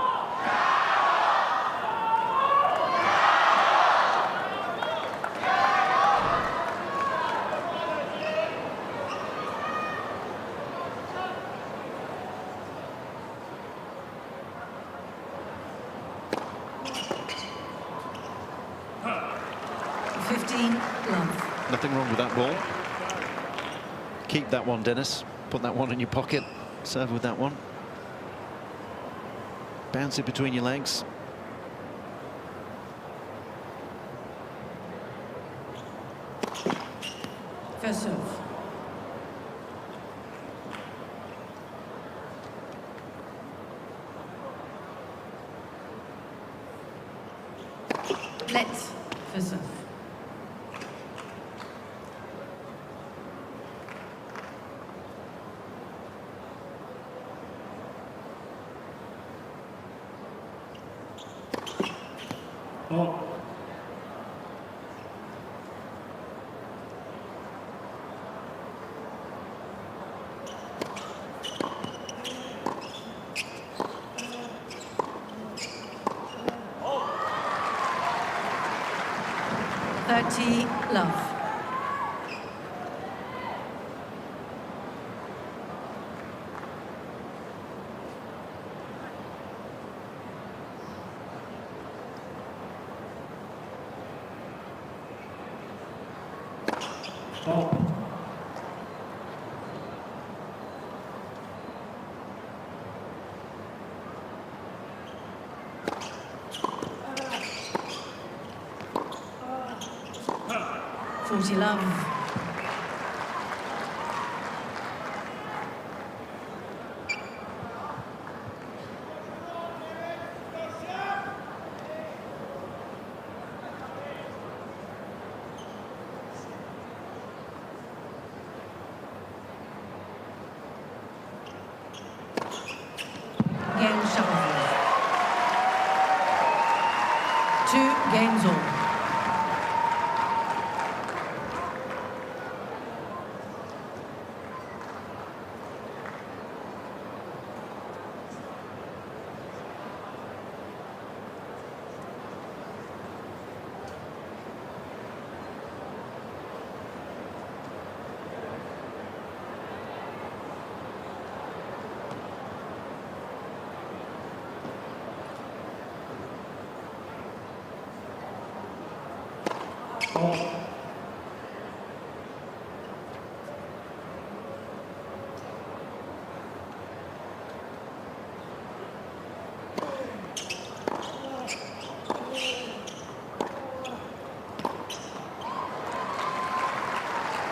Nothing wrong with that ball. Keep that one, Denis. Put that one in your pocket. Serve with that one. Bounce it between your legs. First serve. Let's first serve. Oh. Love. Oh. Love. Game Shapovalov. 2 games all.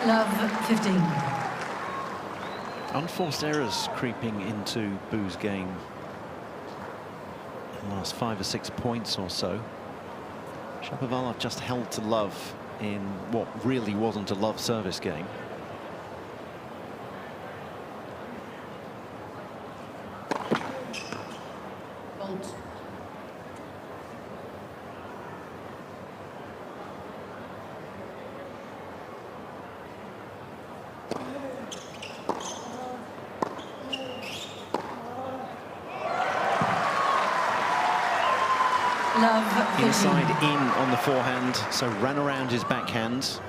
Love 15. Unforced errors creeping into Bu's game. The last 5 or 6 points or so. Shapovalov just held to love in what really wasn't a love service game. Bolt. Love Inside in on the forehand, so ran around his backhand.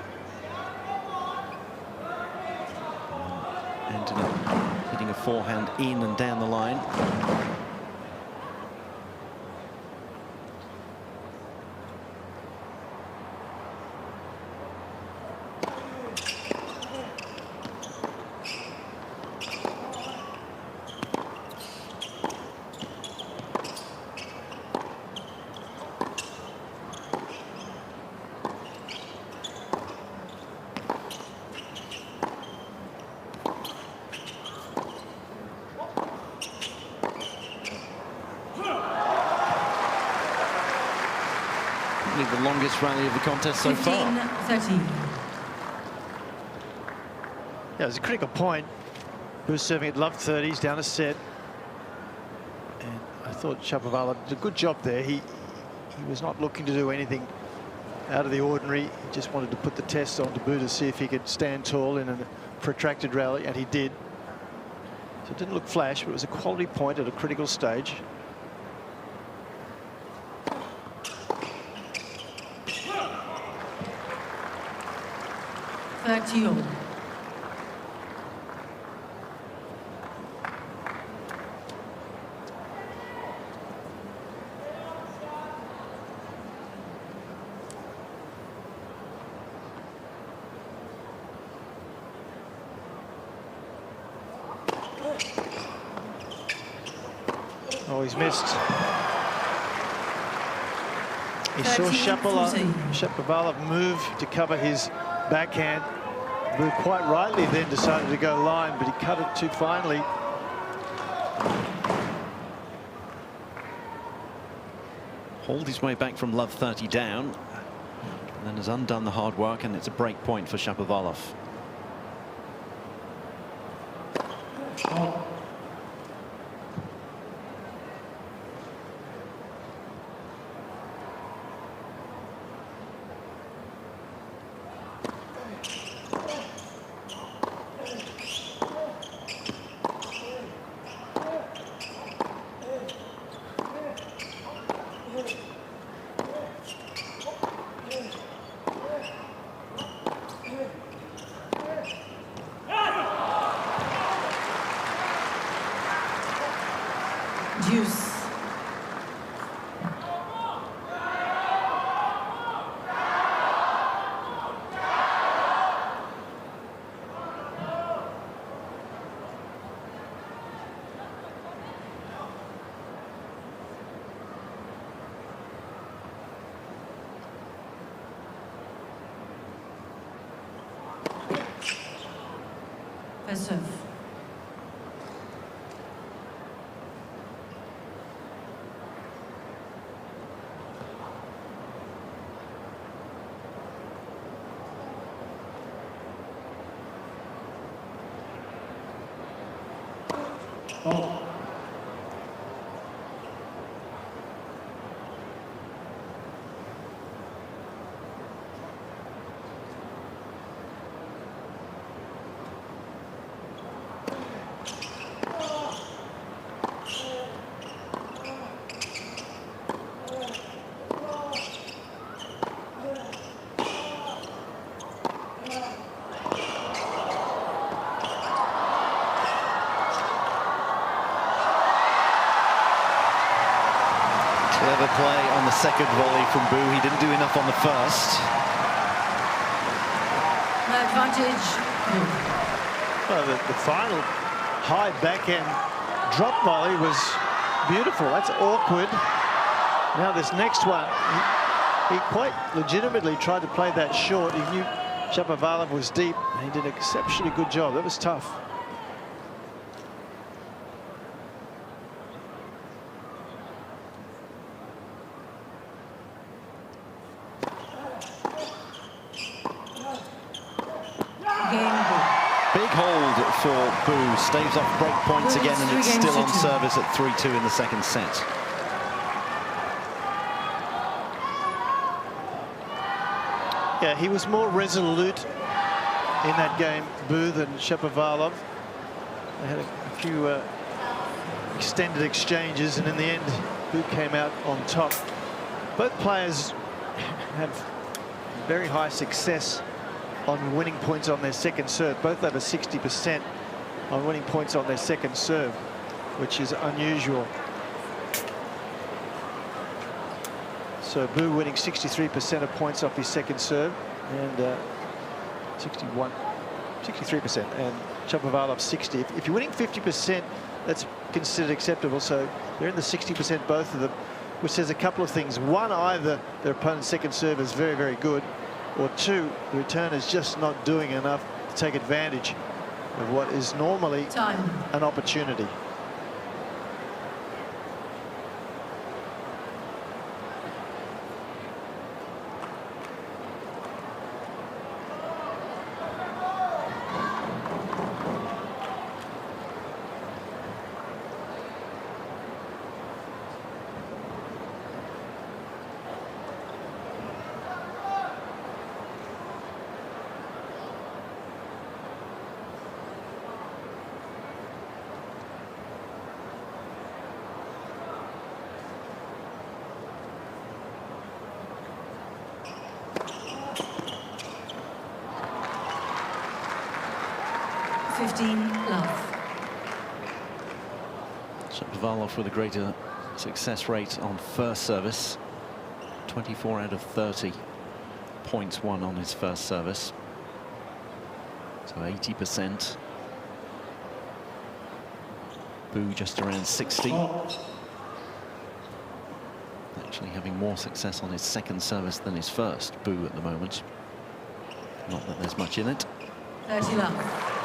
Ended up hitting a forehand in and down the line. The longest rally of the contest so far. 15-13. Yeah, it was a critical point. Bu serving at love 30s, down a set. And I thought Shapovalov did a good job there. He was not looking to do anything out of the ordinary. He just wanted to put the test on to Bu to see if he could stand tall in a protracted rally, and he did. So it didn't look flash, but it was a quality point at a critical stage. Oh, he's missed. He saw Shapovalov move to cover his backhand. Bu quite rightly then decided to go line, but he cut it too finely. Hauled his way back from love 30 down, and then has undone the hard work, and it's a break point for Shapovalov. Deuce. First serve. Oh. Clever play on the second volley from Bu. He didn't do enough on the first. Advantage. Well, the final high backhand drop volley was beautiful. That's awkward. Now this next one, he quite legitimately tried to play that short. He knew Shapovalov was deep, and he did an exceptionally good job. That was tough. Big hold for Bu. Staves off break points again, and it's still on service at 3-2 in the second set. Yeah, he was more resolute in that game, Bu, than Shapovalov. They had a few extended exchanges, and in the end, Bu came out on top. Both players have very high success on winning points on their second serve. Both over 60% on winning points on their second serve, which is unusual. So Bu winning 63% of points off his second serve, and 63%, and Shapovalov 60. If you're winning 50%, that's considered acceptable. So they're in the 60%, both of them, which says a couple of things. One, either their opponent's second serve is very, very good, or two, the return is just not doing enough to take advantage of what is normally an opportunity. Shapovalov with a greater success rate on first service. 24 out of 30 points won on his first service. So 80%. Bu just around 60. Actually having more success on his second service than his first, Bu at the moment. Not that there's much in it. 30 love.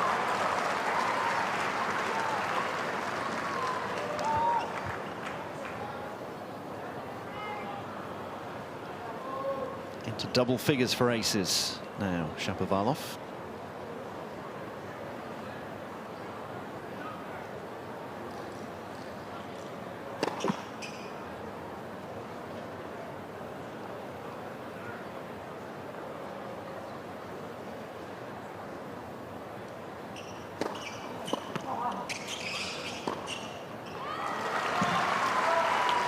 Into double figures for aces now, Shapovalov.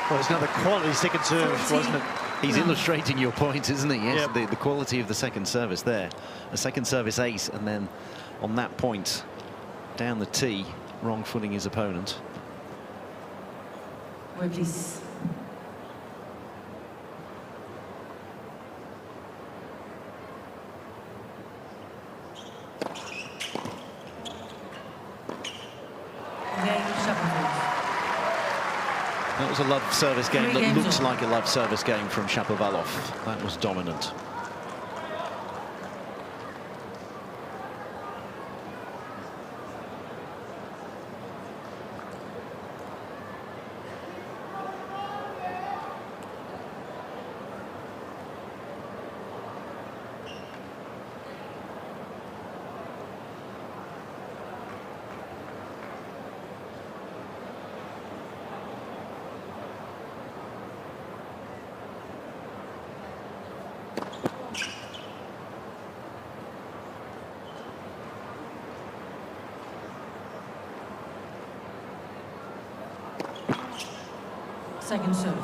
Well, it's another quality second serve, wasn't it? He's illustrating your point, isn't he? Yes, yep. the quality of the second service there. A second service ace, and then on that point, down the tee, wrong footing his opponent. Wait, please. That was a love service game that looked like a love service game from Shapovalov. That was dominant. Second serve.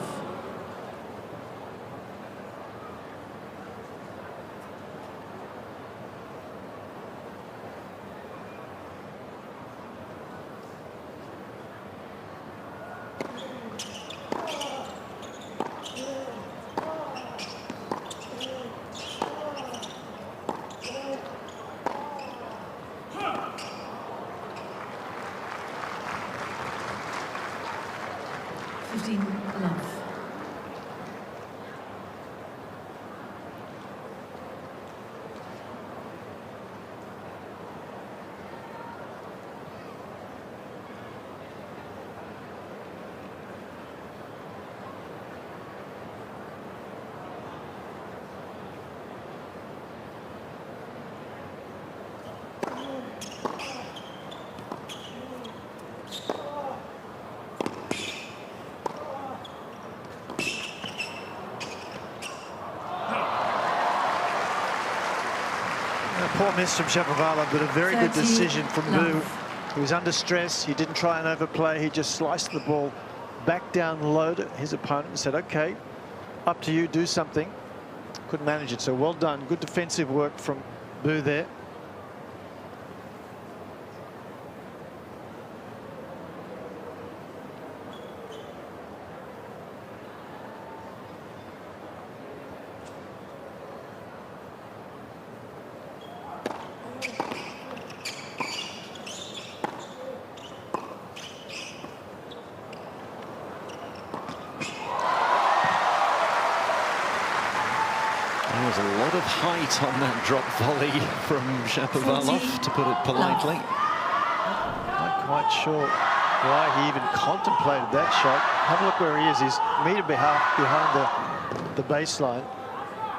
Poor miss from Shapovalov, but a very good decision from Bu. He was under stress. He didn't try and overplay. He just sliced the ball back down low to his opponent and said, okay, up to you, do something. Couldn't manage it, so well done. Good defensive work from Bu there. There was a lot of height on that drop volley from Shapovalov, to put it politely. Not quite sure why he even contemplated that shot. Have a look where he is. He's a metre behind the baseline.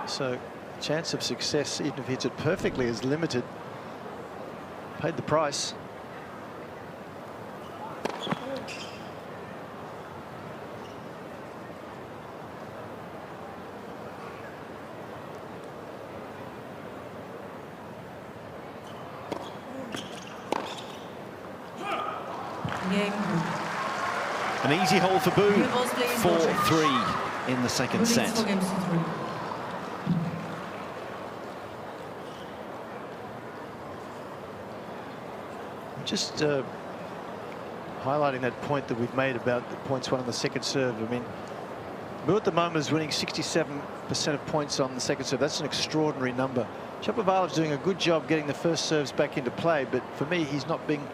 So chance of success, even if he hits it perfectly, is limited. Paid the price. An easy hole for Bu. 4-3 in the second set. Just highlighting that point that we've made about the points won on the second serve. I mean, Bu at the moment is winning 67% of points on the second serve. That's an extraordinary number. Shapovalov's doing a good job getting the first serves back into play, but for me, he's not being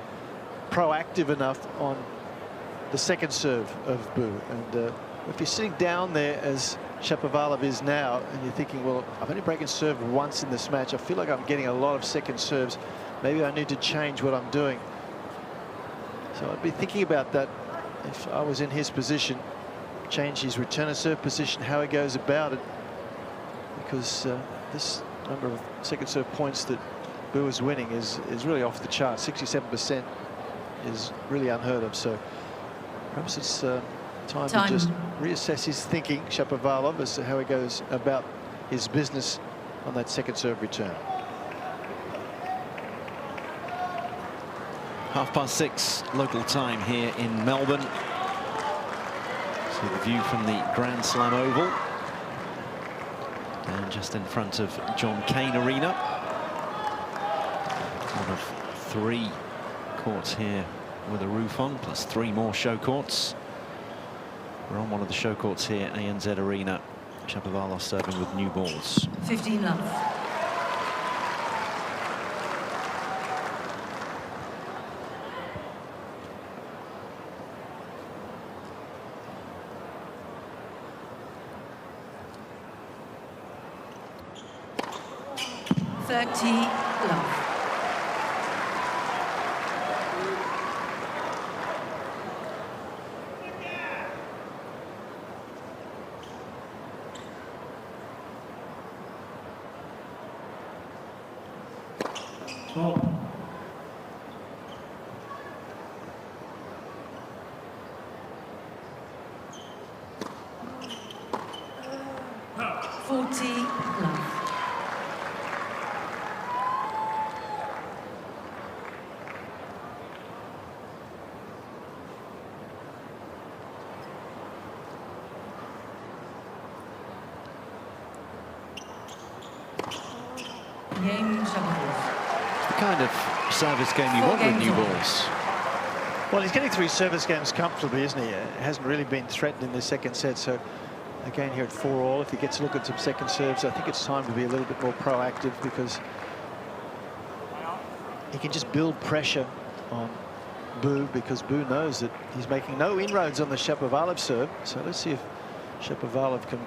proactive enough on the second serve of Bu. And if you're sitting down there as Shapovalov is now, and you're thinking, well, I've only broken serve once in this match, I feel like I'm getting a lot of second serves. Maybe I need to change what I'm doing. So I'd be thinking about that if I was in his position. Change his return of serve position, how he goes about it, because this number of second serve points that Bu is winning is really off the chart. 67% is really unheard of. So perhaps it's time to just reassess his thinking, Shapovalov, as to how he goes about his business on that second serve return. 6:30 local time here in Melbourne. So the view from the Grand Slam Oval, and just in front of Cain Arena. One of 3 courts here with a roof on, plus 3 more show courts. We're on one of the show courts here, ANZ Arena. Shapovalov serving with new balls. 15 love. Love. Oh. Love. The kind of service game you want with new balls. Well, he's getting through his service games comfortably, isn't he? Hasn't really been threatened in the second set. So again, here at 4-all, if he gets a look at some second serves, I think it's time to be a little bit more proactive, because he can just build pressure on Bu, because Bu knows that he's making no inroads on the Shapovalov serve. So let's see if Shapovalov can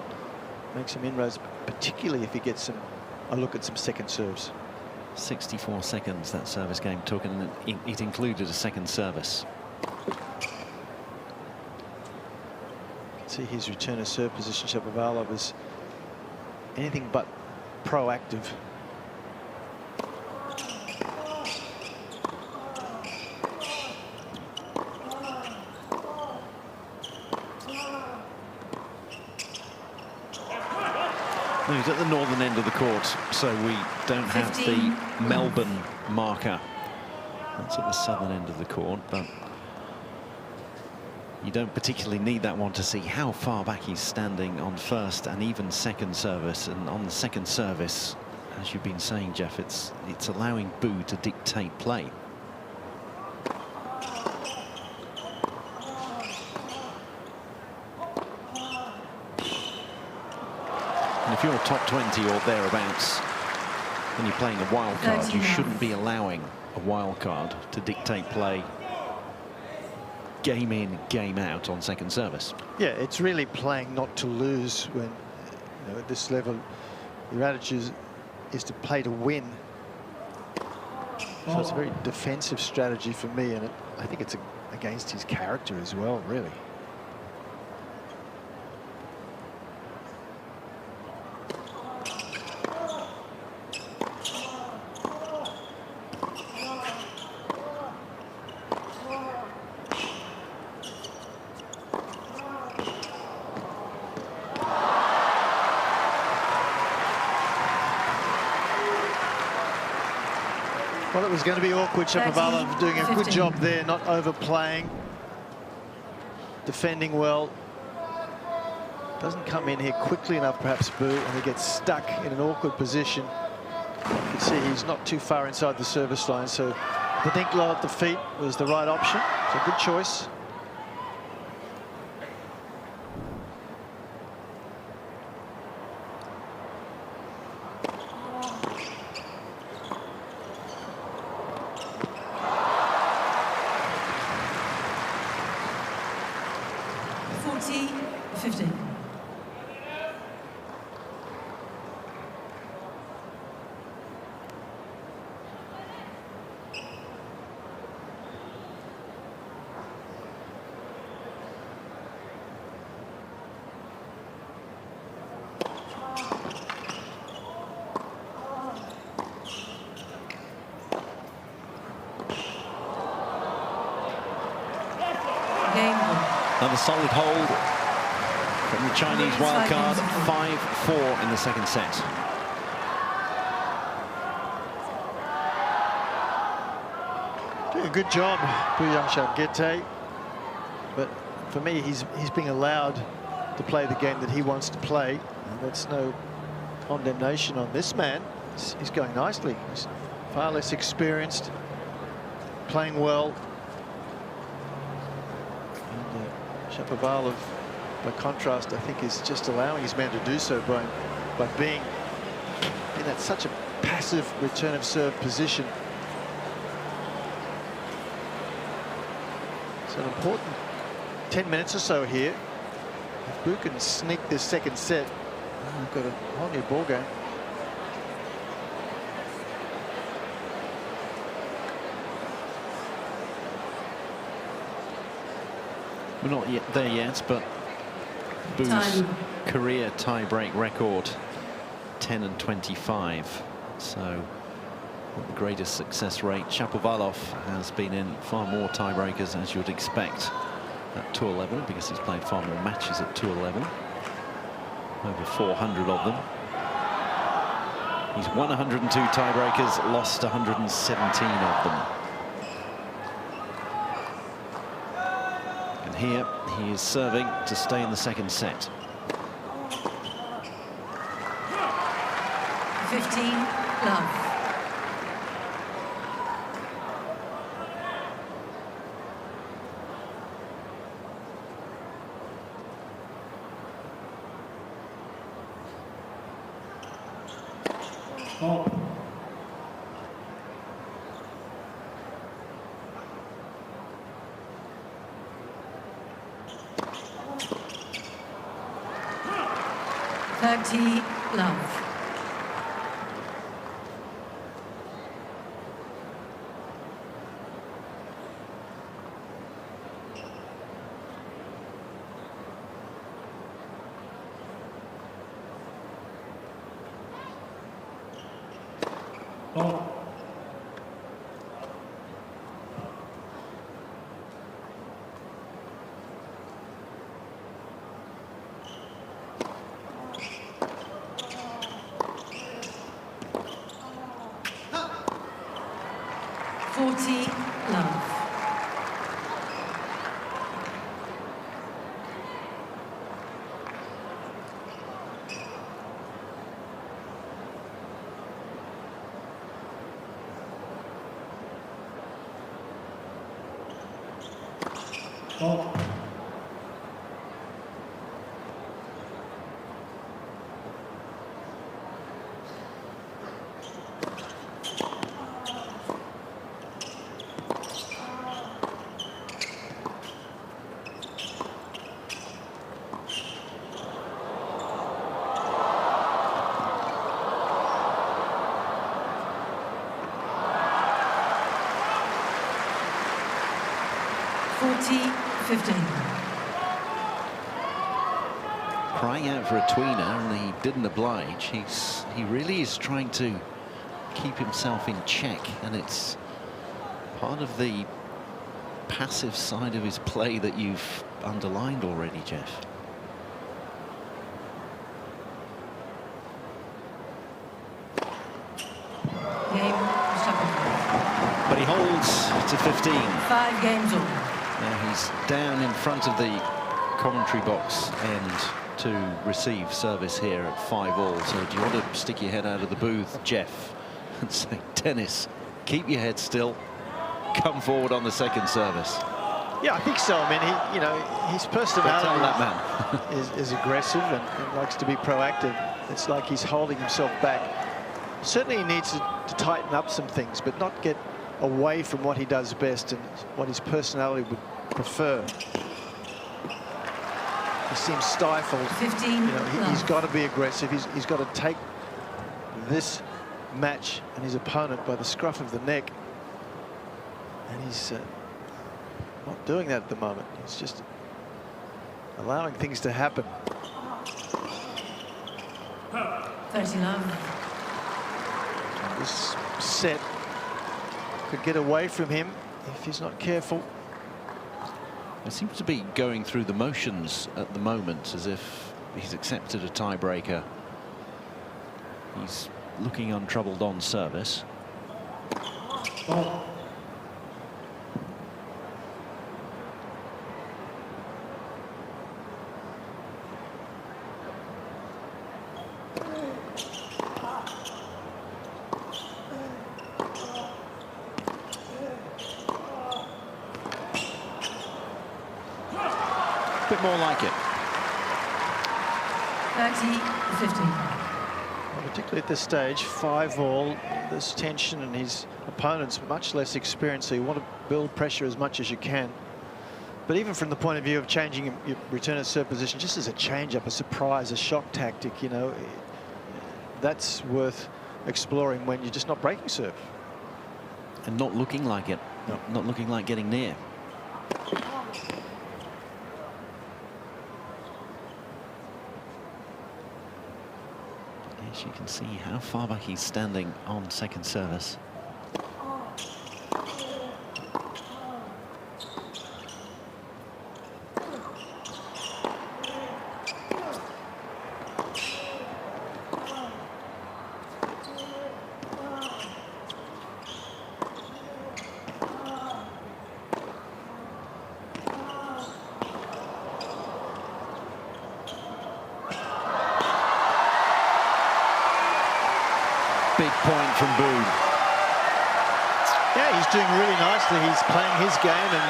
make some inroads, particularly if he gets a look at some second serves. 64 seconds that service game took, and it included a second service. See his return of serve position. Shapovalov is anything but proactive. Well, he's at the northern end of the court, so we don't have the Melbourne marker. That's at the southern end of the court, but You don't particularly need that one to see how far back he's standing on first and even second service. And on the second service, as you've been saying, Jeff, it's allowing Bu to dictate play. And if you're top 20 or thereabouts, when you're playing a wild card, you shouldn't be allowing a wild card to dictate play game in, game out on second service. Yeah, it's really playing not to lose when, you know, at this level, your attitude is to play to win. So it's a very defensive strategy for me, and I think it's against his character as well, really. Well, it was going to be awkward. Shapovalov doing a good job there, not overplaying, defending well. Doesn't come in here quickly enough, perhaps, Bu, and he gets stuck in an awkward position. You can see he's not too far inside the service line, so the Dinklow at the feet was the right option. It's a good choice. Another solid hold from the Chinese wildcard, 5-4 in the second set. Doing a good job, Yunchaokete, but for me, he's being allowed to play the game that he wants to play, and that's no condemnation on this man. He's going nicely. He's far less experienced, playing well. Shapovalov, by contrast, I think is just allowing his man to do so by being in that such a passive return of serve position. It's an important 10 minutes or so here. If Bu can sneak this second set, we've got a whole new ball game. We're not yet there yet, but Bu's career tie-break record, 10-25. So not the greatest success rate. Shapovalov has been in far more tie-breakers, as you would expect, at tour level, because he's played far more matches at tour level. Over 400 of them. He's won 102 tie-breakers, lost 117 of them. Here he is serving to stay in the second set. 15 love. Oh. Love. Oh. 12. 40-15. Crying out for a tweener, and he didn't oblige. He really is trying to keep himself in check, and it's part of the passive side of his play that you've underlined already, Jeff. Game Shapovalov. But he holds to 15. 5 games all. Now he's down in front of the commentary box end to receive service here at 5-all. So do you want to stick your head out of the booth, Jeff, and say, Denis, keep your head still, come forward on the second service? Yeah, I think so. I mean, his personality Tell that man. is aggressive and likes to be proactive. It's like he's holding himself back. Certainly he needs to tighten up some things, but not get away from what he does best and what his personality would prefer. He seems stifled. 15. He's got to be aggressive. He's got to take this match and his opponent by the scruff of the neck. And he's not doing that at the moment. He's just allowing things to happen. 30-love. This set could get away from him if he's not careful. It seems to be going through the motions at the moment, as if he's accepted a tiebreaker. He's looking untroubled on service. Oh. Bit more like it. 30-15. Well, particularly at this stage, 5-all, there's tension and his opponent's much less experienced, so you want to build pressure as much as you can. But even from the point of view of changing your return at serve position, just as a change-up, a surprise, a shock tactic, that's worth exploring when you're just not breaking serve. And not looking like it. No. Not looking like getting near. As you can see how far back he's standing on second service. Big point from Bu. Yeah, he's doing really nicely. He's playing his game, and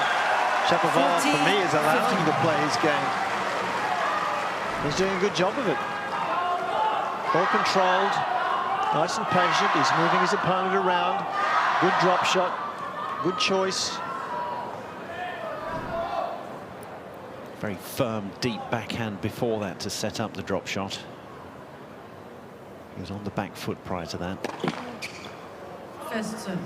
Shapovalov, for me, is allowing him to play his game. He's doing a good job of it. All controlled, nice and patient. He's moving his opponent around. Good drop shot, good choice. Very firm, deep backhand before that to set up the drop shot. He was on the back foot prior to that. First serve.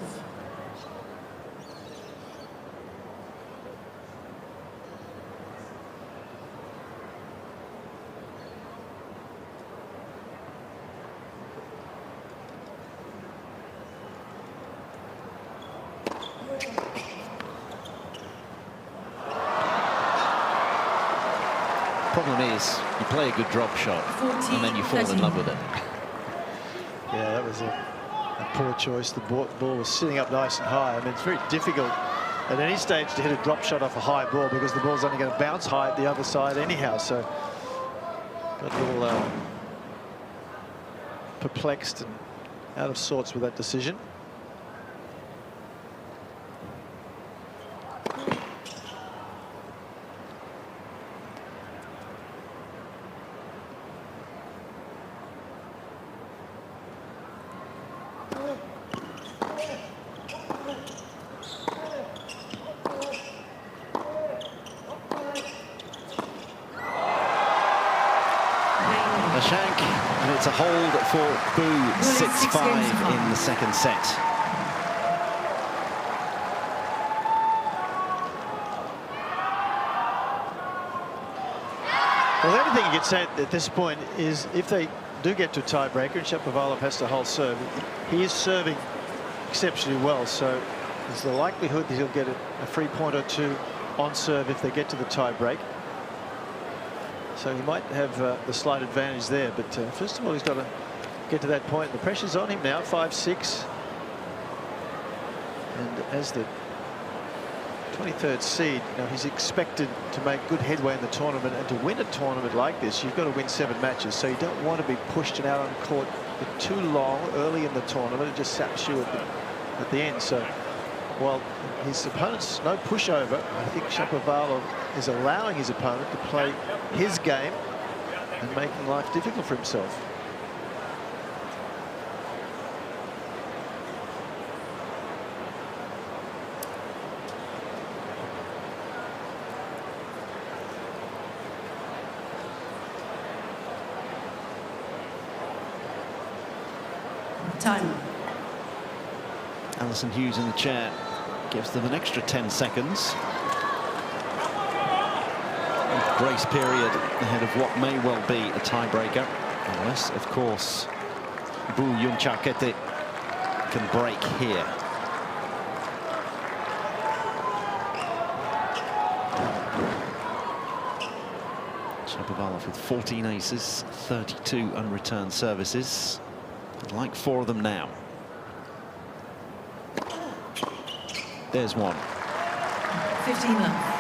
Problem is, you play a good drop shot, and then you fall in love with it. Yeah, that was a poor choice. The ball was sitting up nice and high. I mean, it's very difficult at any stage to hit a drop shot off a high ball because the ball's only going to bounce high at the other side anyhow. So got a little perplexed and out of sorts with that decision. it's a hold for Bu, Well, it's 6-5 in the second set. Well, the only thing you can say at this point is if they do get to a tiebreaker and Shapovalov has to hold serve, he is serving exceptionally well, so there's the likelihood that he'll get a free point or two on serve if they get to the tiebreak. So he might have the slight advantage there, but first of all he's got to get to that point. The pressure's on him now, 5-6, and as the 23rd seed, he's expected to make good headway in the tournament, and to win a tournament like this you've got to win 7 matches, so you don't want to be pushed out on court for too long early in the tournament. It just saps you at the end. So while his opponent's no pushover, I think Shapovalov is allowing his opponent to play his game and making life difficult for himself. Time. Alison Hughes in the chair gives them an extra 10 seconds. Grace period ahead of what may well be a tiebreaker, unless, of course, Bu Yunchaokete can break here. Shapovalov with 14 aces, 32 unreturned services. I'd like 4 of them now. There's one. 15 left.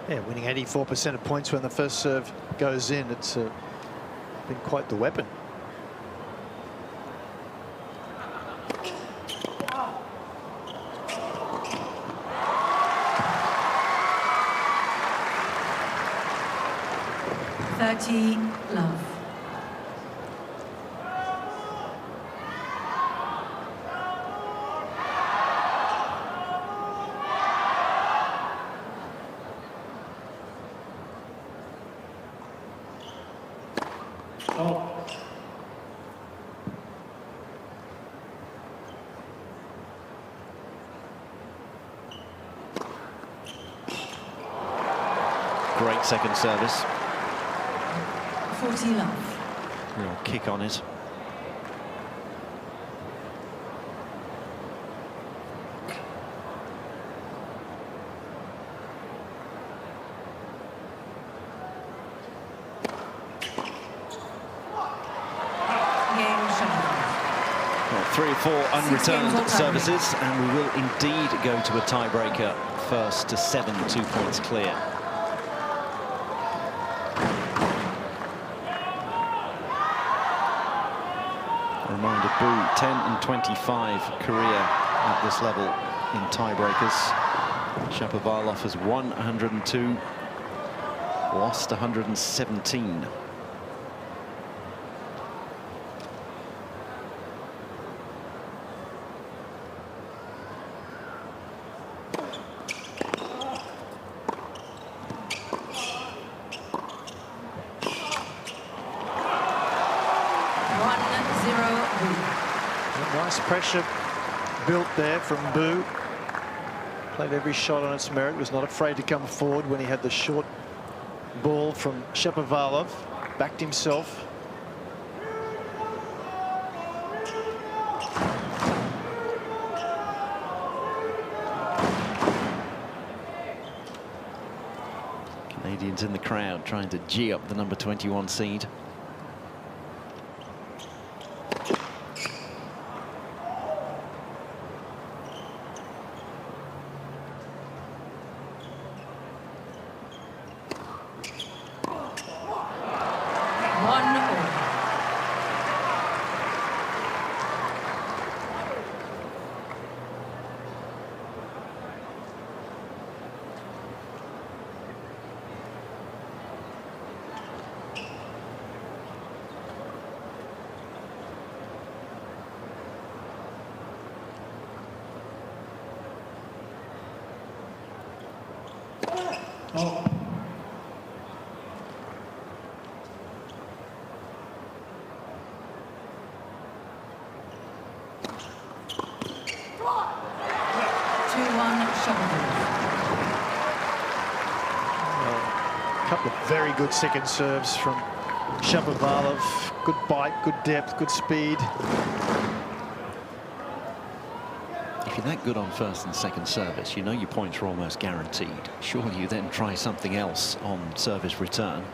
Yeah, winning 84% of points when the first serve goes in. It's been quite the weapon. Love. Great second service. 40 love. Real kick on it. Well, 3 or 4 unreturned services, and we will indeed go to a tiebreaker first to 7, 2 points clear. Reminder, Bu, 10 and 25 career at this level in tiebreakers. Shapovalov has won 102, lost 117. Nice pressure built there from Bu. Played every shot on its merit, was not afraid to come forward when he had the short ball from Shapovalov, backed himself. Canadians in the crowd trying to gee up the number 21 seed. 2-1 Shapovalov. A couple of very good second serves from Shapovalov. Good bite, good depth, good speed. If you're that good on first and second service, you know your points are almost guaranteed. Surely you then try something else on service return.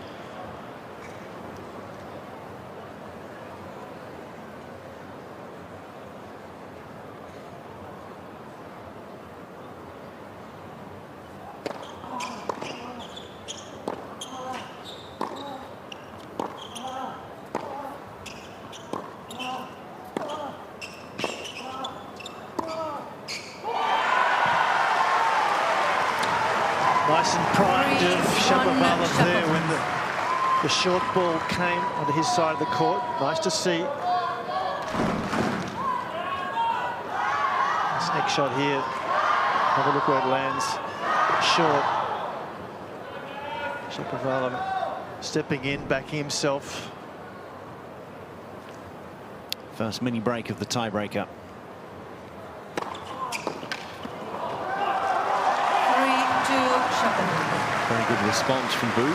Nice and primed of Shapovalov there when the short ball came onto his side of the court. Nice to see. This next shot here. Have a look where it lands. Short. Shapovalov stepping in, backing himself. First mini break of the tiebreaker. 3-2 Shapovalov. Very good response from Bu.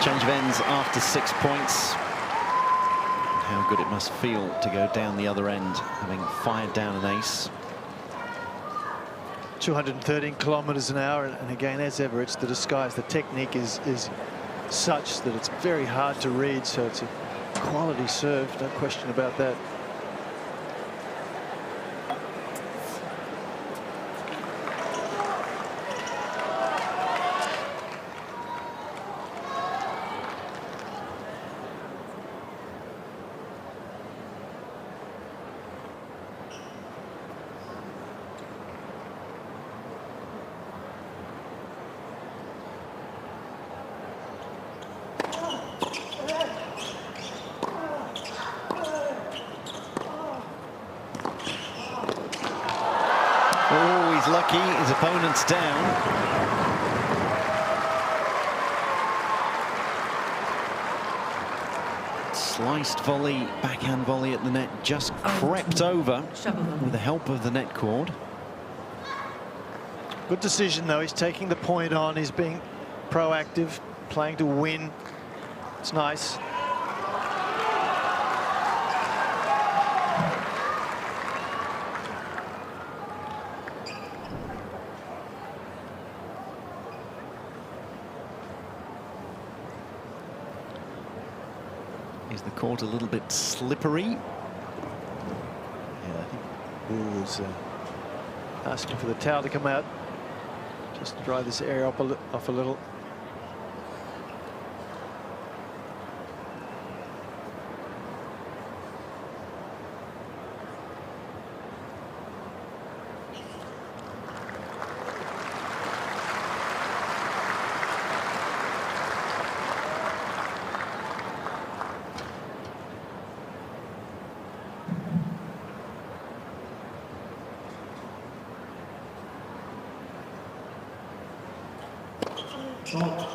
Change of ends after 6 points. How good it must feel to go down the other end, having fired down an ace. 213 kilometers an hour, and again, as ever, it's the disguise. The technique is such that it's very hard to read, so it's a quality serve, no question about that. Oh, he's lucky. His opponent's down. Sliced volley, backhand volley at the net, just crept over with the help of the net cord. Good decision, though. He's taking the point on. He's being proactive, playing to win. It's nice. Is the court a little bit slippery? Yeah, I think Bu was asking for the towel to come out. Just dry this area up off a little. Shot.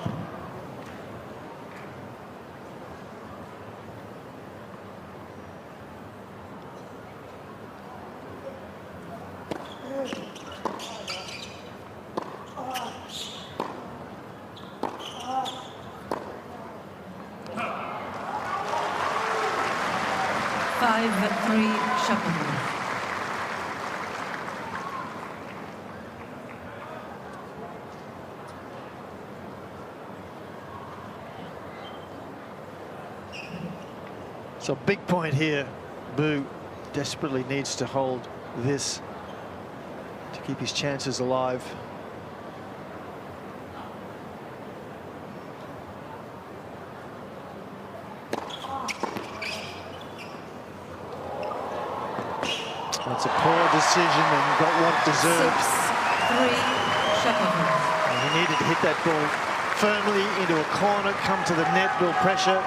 Five-3 Shapovalov. So big point here. Bu desperately needs to hold this to keep his chances alive. That's a poor decision and got what it deserved. 6-3 Shapovalov. hit that ball firmly into a corner, come to the net, build pressure.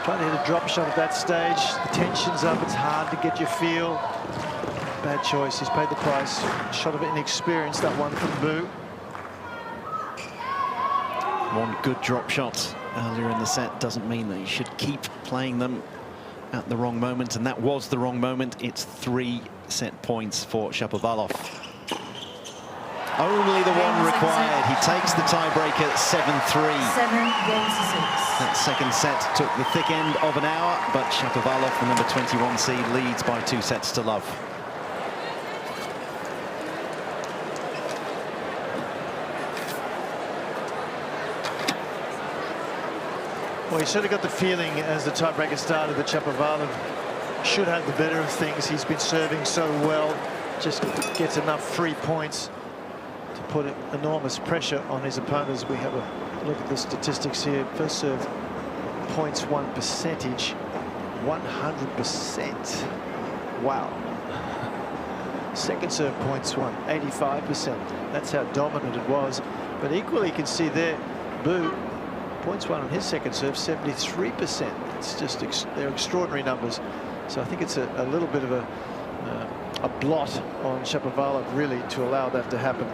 Trying to hit a drop shot at that stage. The tension's up, it's hard to get your feel. Bad choice, he's paid the price. Shot of inexperience, that one from Bu. One good drop shot earlier in the set doesn't mean that you should keep playing them at the wrong moment, and that was the wrong moment. It's 3 set points for Shapovalov. Only the one required. He takes the tiebreaker 7-3. 7-6. That second set took the thick end of an hour, but Shapovalov, the number 21 seed, leads by 2 sets to love. Well, you sort of got the feeling as the tiebreaker started that Shapovalov should have the better of things. He's been serving so well, just gets enough free points to put enormous pressure on his opponents. We have a look at the statistics here. First serve points won percentage, 100%. Wow. Second serve points won, 85%. That's how dominant it was. But equally, you can see there, Bu, points won on his second serve, 73%. It's just, they're extraordinary numbers. So I think it's a little bit of a blot on Shapovalov, really, to allow that to happen.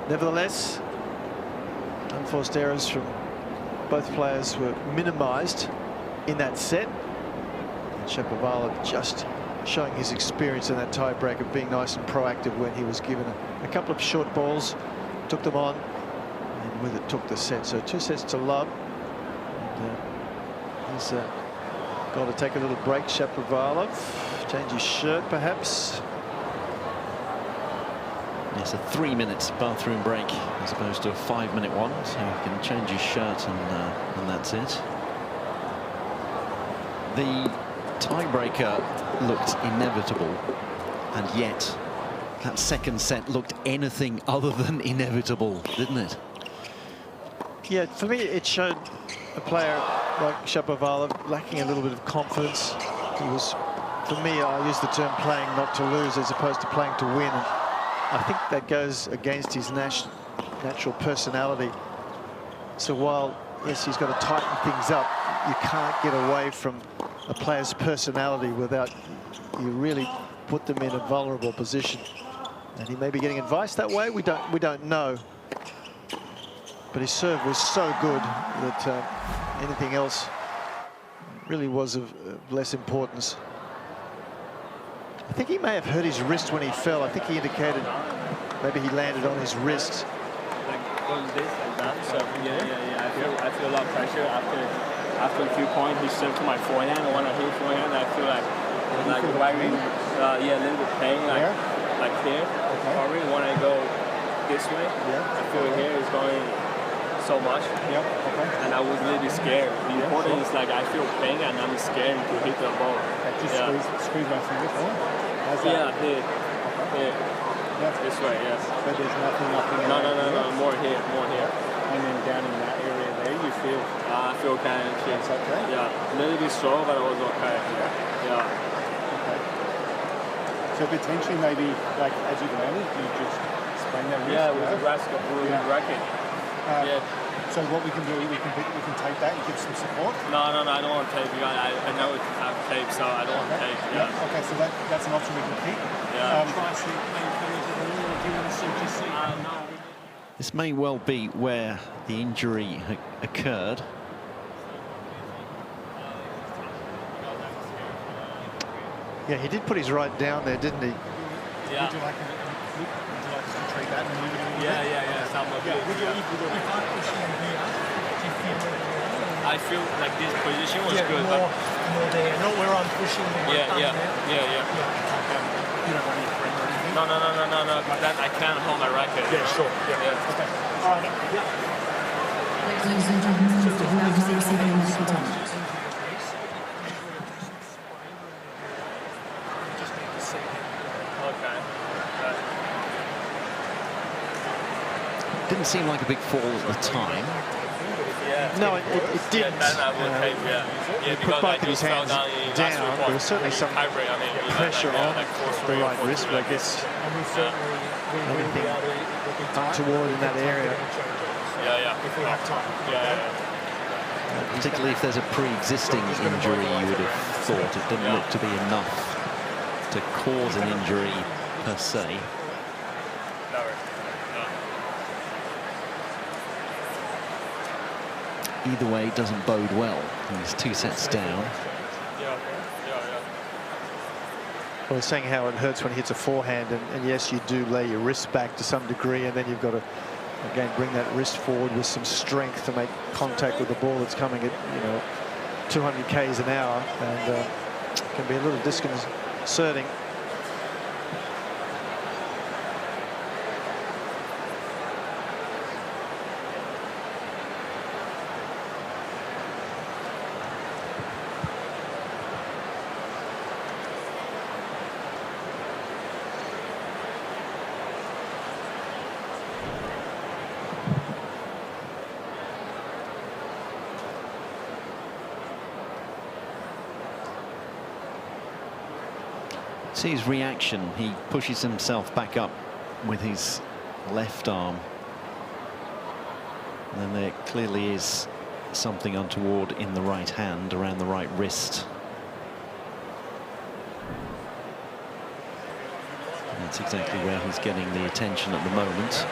Nevertheless, unforced errors from both players were minimized in that set. And Shapovalov just showing his experience in that tiebreaker, being nice and proactive when he was given a couple of short balls, took them on, and with it took the set. So 2 sets to love. And, he's got to take a little break, Shapovalov. Change his shirt, perhaps. Yes, a 3-minute bathroom break as opposed to a 5-minute one, so he can change his shirt and that's it. The tiebreaker looked inevitable, and yet that second set looked anything other than inevitable, didn't it? Yeah, for me, it showed a player like Shapovalov lacking a little bit of confidence. He was, for me, I use the term playing not to lose as opposed to playing to win. And I think that goes against his natural personality. So while, yes, he's got to tighten things up, you can't get away from a player's personality without you really put them in a vulnerable position. And he may be getting advice that way. We don't know. But his serve was so good that anything else really was of less importance. I think he may have hurt his wrist when he fell. I think he indicated maybe he landed on his wrist. Like going this and that. So yeah. I feel a lot of pressure after a few points. He served to my forehand. When I hit forehand, I feel like right wing, a little bit pain, like here. Okay. I really want to go this way. Yeah. I feel here is going so much. Yeah. Okay. And I was a little bit scared. The important is like I feel pain and I'm scared to hit the ball. Just squeeze my fingers. Yeah, here. Okay. Yeah. This way, yes. So there's nothing. No. More here. And then down in that area there, you feel? I feel kind of shit. That's okay? Yeah. A little bit sore, but it was okay. Yeah. Okay. So potentially maybe, like, as you landed, you just sprain that wrist? Yeah, with the racket. So what we can do, we can tape that and give some support? No, I don't want tape. I know it have tape, so I don't want tape. Yeah. Okay, so that's an option we can keep. Yeah. This may well be where the injury occurred. Yeah, he did put his right down there, didn't he? Yeah. Would you like us to treat that and move it in? Yeah. I feel like this position was good, but more there, not where I'm pushing. Yeah. You don't want any frame or anything? No. That I can't hold my racket. Yeah, sure. Yeah. Okay. All right. Yeah. Ladies and gentlemen, we're now receiving a message. Okay. Didn't seem like a big fall at the time. Yeah. No, it didn't. Yeah, He put both of his hands down. There was certainly some pressure on the right wrist, but I guess anything untoward in that area. if we have time. Particularly if there's a pre-existing injury, you would have thought it didn't look to be enough to cause an injury per se. Either way, it doesn't bode well. He's 2 sets down. Well, he's saying how it hurts when he hits a forehand, and yes, you do lay your wrist back to some degree, and then you've got to, again, bring that wrist forward with some strength to make contact with the ball that's coming at, 200 k's an hour, and can be a little disconcerting. See his reaction. He pushes himself back up with his left arm. And then there clearly is something untoward in the right hand, around the right wrist. And that's exactly where he's getting the attention at the moment.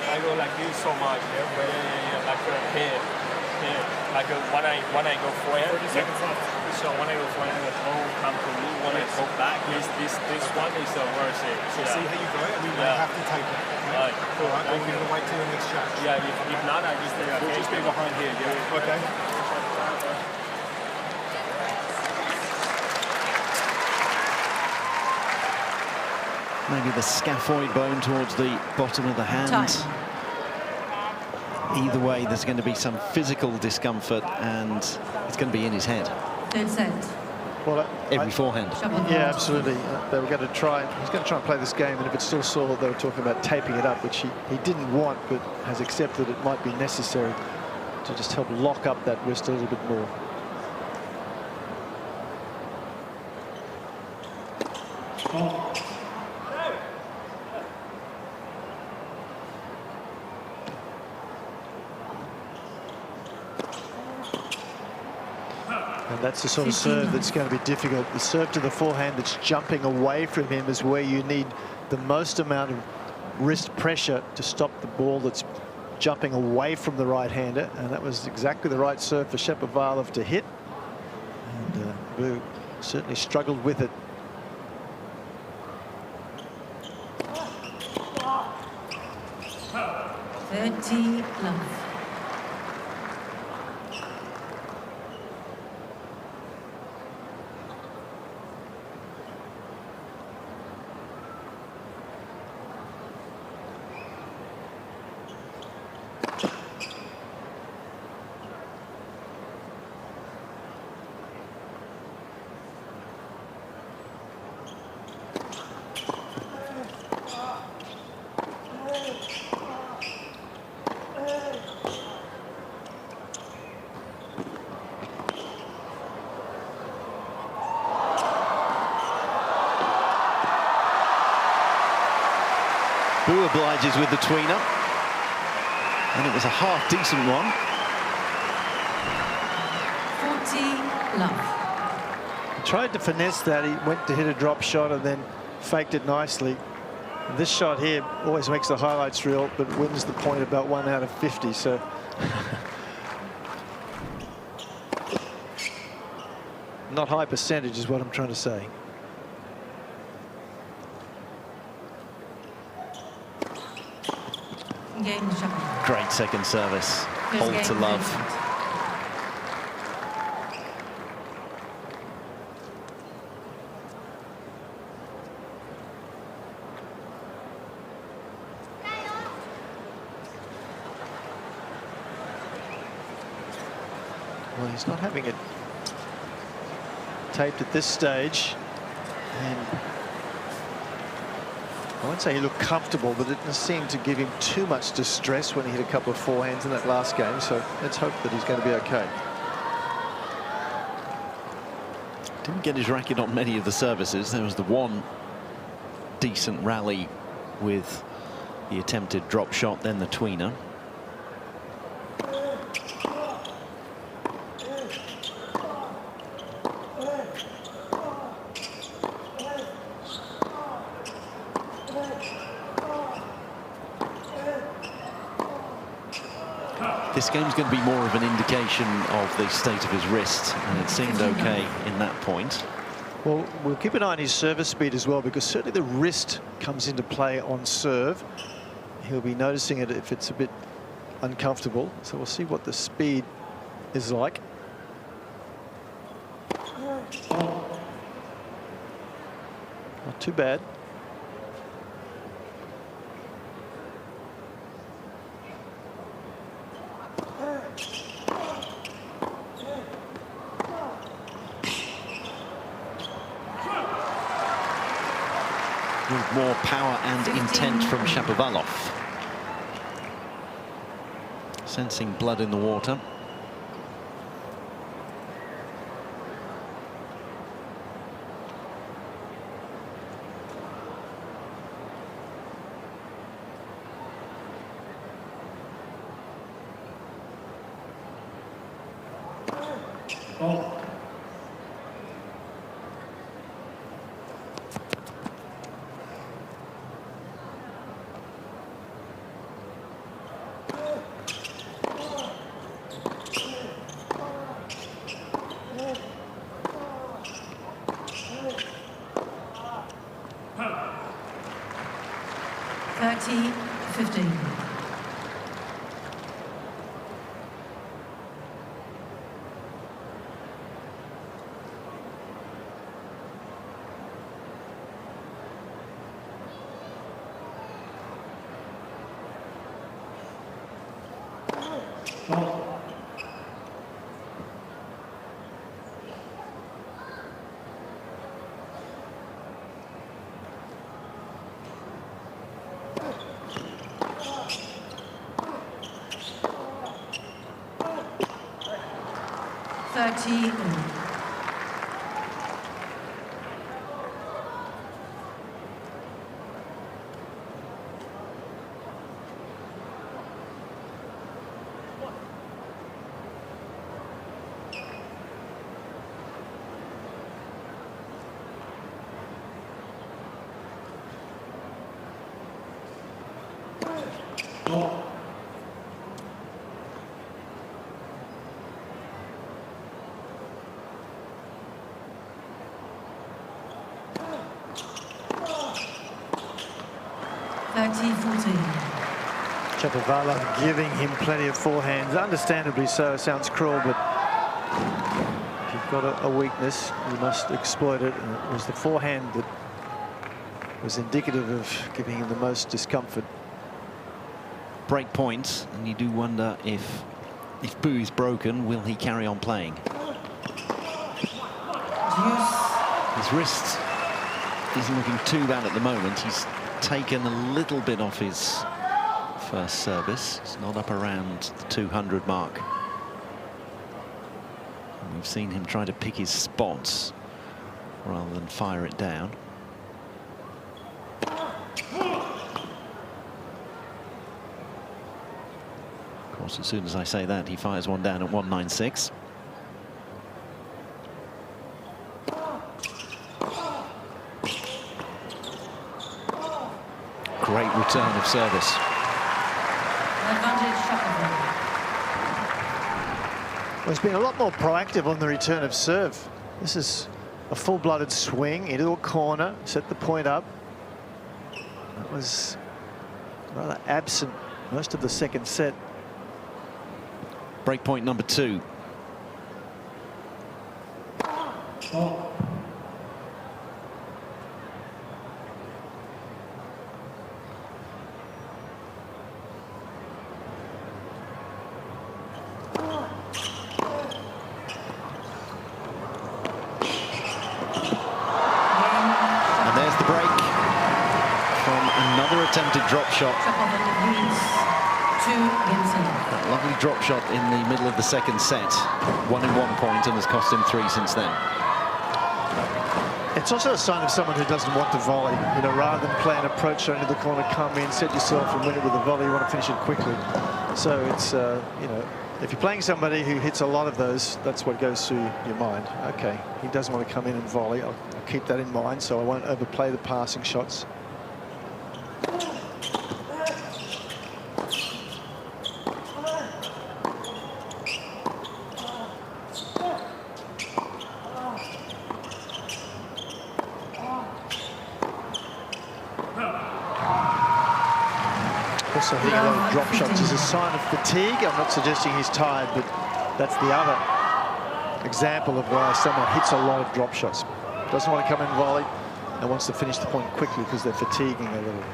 I go like this so much, like here. Like when I go forehand, 30 seconds left. So when I go forehand, the ball come to me. When I go back, this one is the worst. So see how you go it? I mean, you have to take it. Right. All right, we're going to wait till the next shot. Yeah, if not, I just we'll just be behind here. Yeah. Okay. Maybe the scaphoid bone towards the bottom of the hand. Time. Either way, there's going to be some physical discomfort, and it's going to be in his head. Third set. Well, Every forehand. yeah, absolutely. They were going to try. He's going to try and play this game, and if it's still sore, they were talking about taping it up, which he didn't want, but has accepted it might be necessary to just help lock up that wrist a little bit more. And that's the sort of serve that's going to be difficult. The serve to the forehand that's jumping away from him is where you need the most amount of wrist pressure to stop the ball that's jumping away from the right-hander. And that was exactly the right serve for Shapovalov to hit. And Bu certainly struggled with it. Love. Bu obliges with the tweener, and it was a half-decent one. 40 love. He tried to finesse that. He went to hit a drop shot and then faked it nicely. And this shot here always makes the highlights reel, but wins the point about 1 out of 50. So not high percentage is what I'm trying to say. Great second service. Hold to love. Well, he's not having it taped at this stage. And I won't say he looked comfortable, but it didn't seem to give him too much distress when he hit a couple of forehands in that last game. So let's hope that he's going to be okay. Didn't get his racket on many of the services. There was the one decent rally with the attempted drop shot, then the tweener. This game's going to be more of an indication of the state of his wrist, and it seemed okay in that point. Well, we'll keep an eye on his service speed as well, because certainly the wrist comes into play on serve. He'll be noticing it if it's a bit uncomfortable. So we'll see what the speed is like. Not too bad. More power and intent from Shapovalov. Sensing blood in the water. Oh. 30-15. Shapovalov giving him plenty of forehands, understandably so. Sounds cruel, but if you've got a weakness, you must exploit it. And it was the forehand that was indicative of giving him the most discomfort. Break points, and you do wonder if Bu is broken, will he carry on playing? His wrist isn't looking too bad at the moment. He's taken a little bit off his first service. It's not up around the 200 mark. And we've seen him try to pick his spots rather than fire it down. Of course, as soon as I say that, he fires one down at 196. Great return of service. Well, he's been a lot more proactive on the return of serve. This is a full-blooded swing into a corner, set the point up. That was rather absent most of the second set. Break point number 2. attempted drop shot. Shapovalov leads 2 games in. That lovely drop shot in the middle of the second set. Won him 1 point and has cost him 3 since then. It's also a sign of someone who doesn't want to volley. You know, rather than play an approach shot into the corner, come in, set yourself and win it with a volley, you want to finish it quickly. So it's, you know, if you're playing somebody who hits a lot of those, that's what goes through your mind. Okay, he doesn't want to come in and volley. I'll keep that in mind, so I won't overplay the passing shots. Also hitting a lot of drop shots is a sign of fatigue. I'm not suggesting he's tired, but that's the other example of why someone hits a lot of drop shots. Doesn't want to come in volley and wants to finish the point quickly because they're fatiguing a little.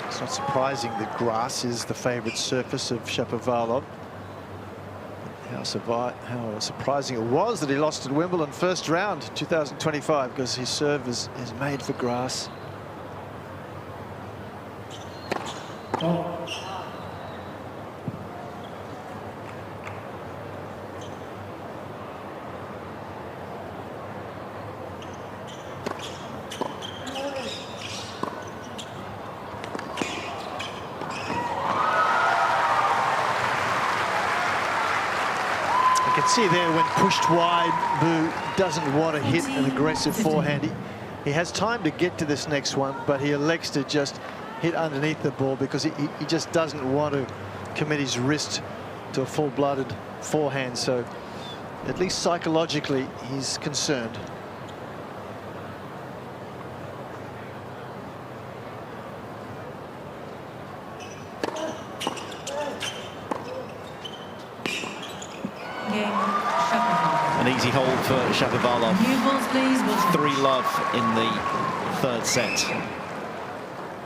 It's not surprising that grass is the favourite surface of Shapovalov. How surprising it was that he lost at Wimbledon first round 2025 because his serve is made for grass. See there, when pushed wide, Bu doesn't want to hit an aggressive forehand. He has time to get to this next one, but he elects to just hit underneath the ball because he just doesn't want to commit his wrist to a full-blooded forehand. So at least psychologically, he's concerned. An easy hold for Shapovalov. 3-love in the third set.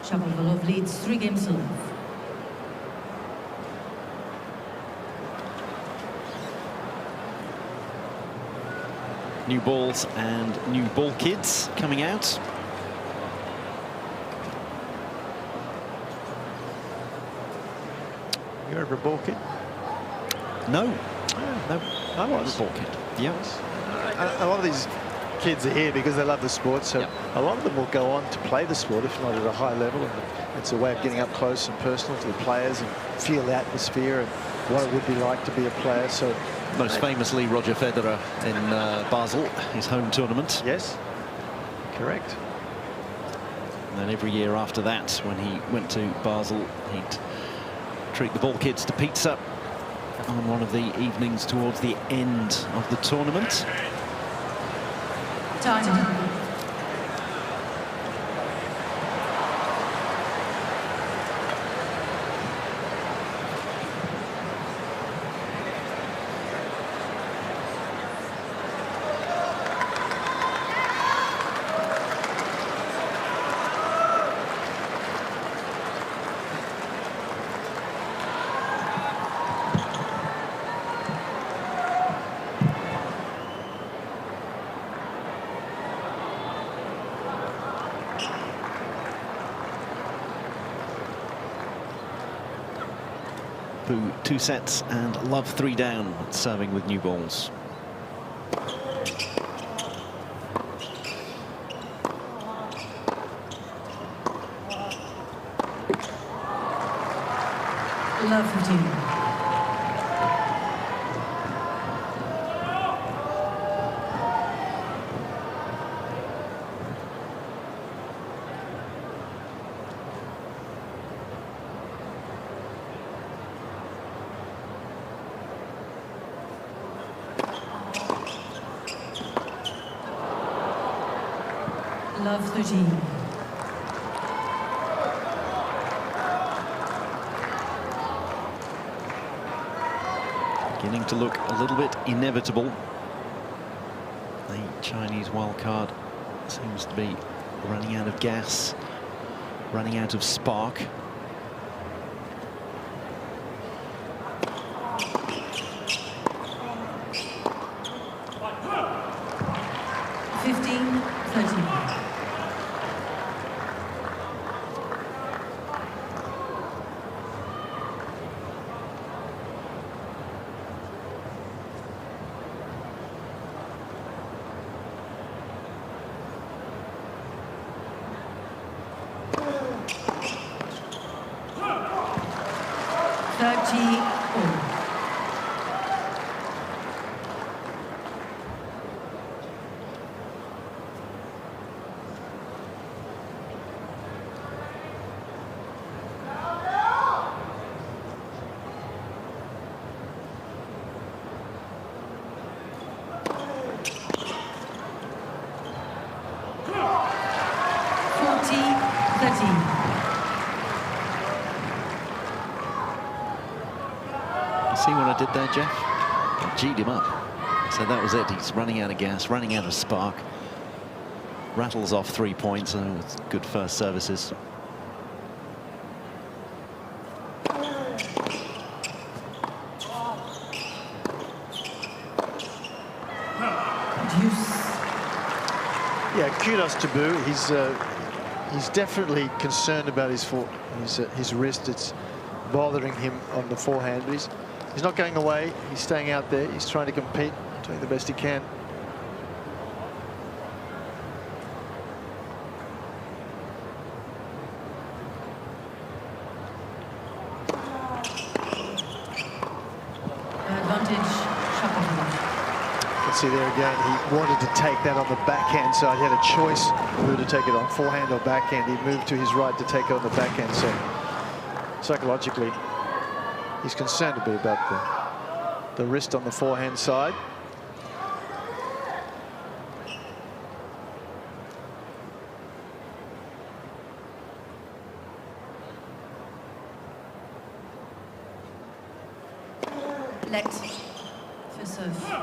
Shapovalov leads 3 games to love. New balls and new ball kids coming out. You're ever a ball kid? No. No, I was. Ball kid. Yes. A lot of these kids are here because they love the sport, so yep. A lot of them will go on to play the sport, if not at a high level. And it's a way of getting up close and personal to the players and feel the atmosphere and what it would be like to be a player. So, most famously, Roger Federer in Basel, his home tournament. Yes, correct. And then every year after that, when he went to Basel, he'd treat the ball kids to pizza on one of the evenings towards the end of the tournament. Time. Bu 2 sets and Love 3 down, serving with new balls. Love 15. Love 13. Beginning to look a little bit inevitable. The Chinese wildcard seems to be running out of gas, running out of spark. See what I did there, Jeff? I G'd him up. So that was it. He's running out of gas, running out of spark. Rattles off 3 points with good first services. Yeah, kudos to Bu. He's definitely concerned about his wrist. It's bothering him on the forehand, but he's not going away. He's staying out there. He's trying to compete, doing the best he can. Advantage, Shapovalov. Let's see there again. He wanted to take that on the backhand side. He had a choice who to take it on, forehand or backhand. He moved to his right to take it on the backhand. So psychologically, he's concerned a bit about the wrist on the forehand side. Let for serve.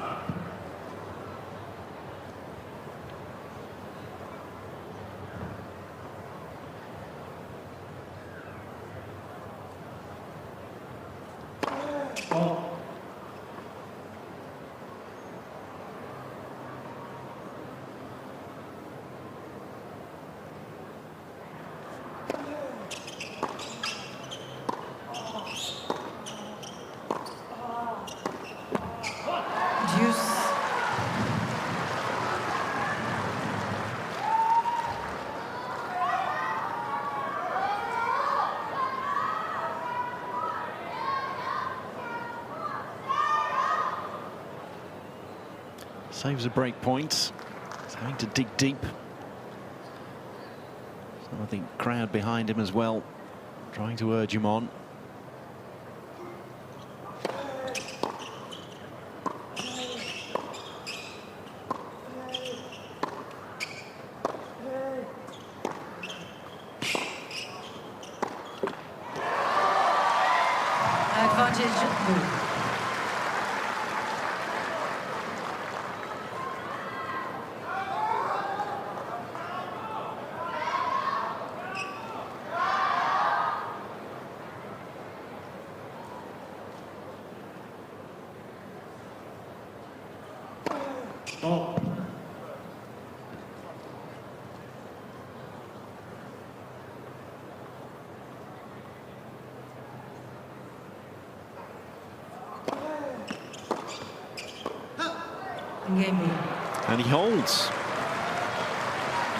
Saves a break point. He's having to dig deep. So I think crowd behind him as well, trying to urge him on. Advantage. And he holds.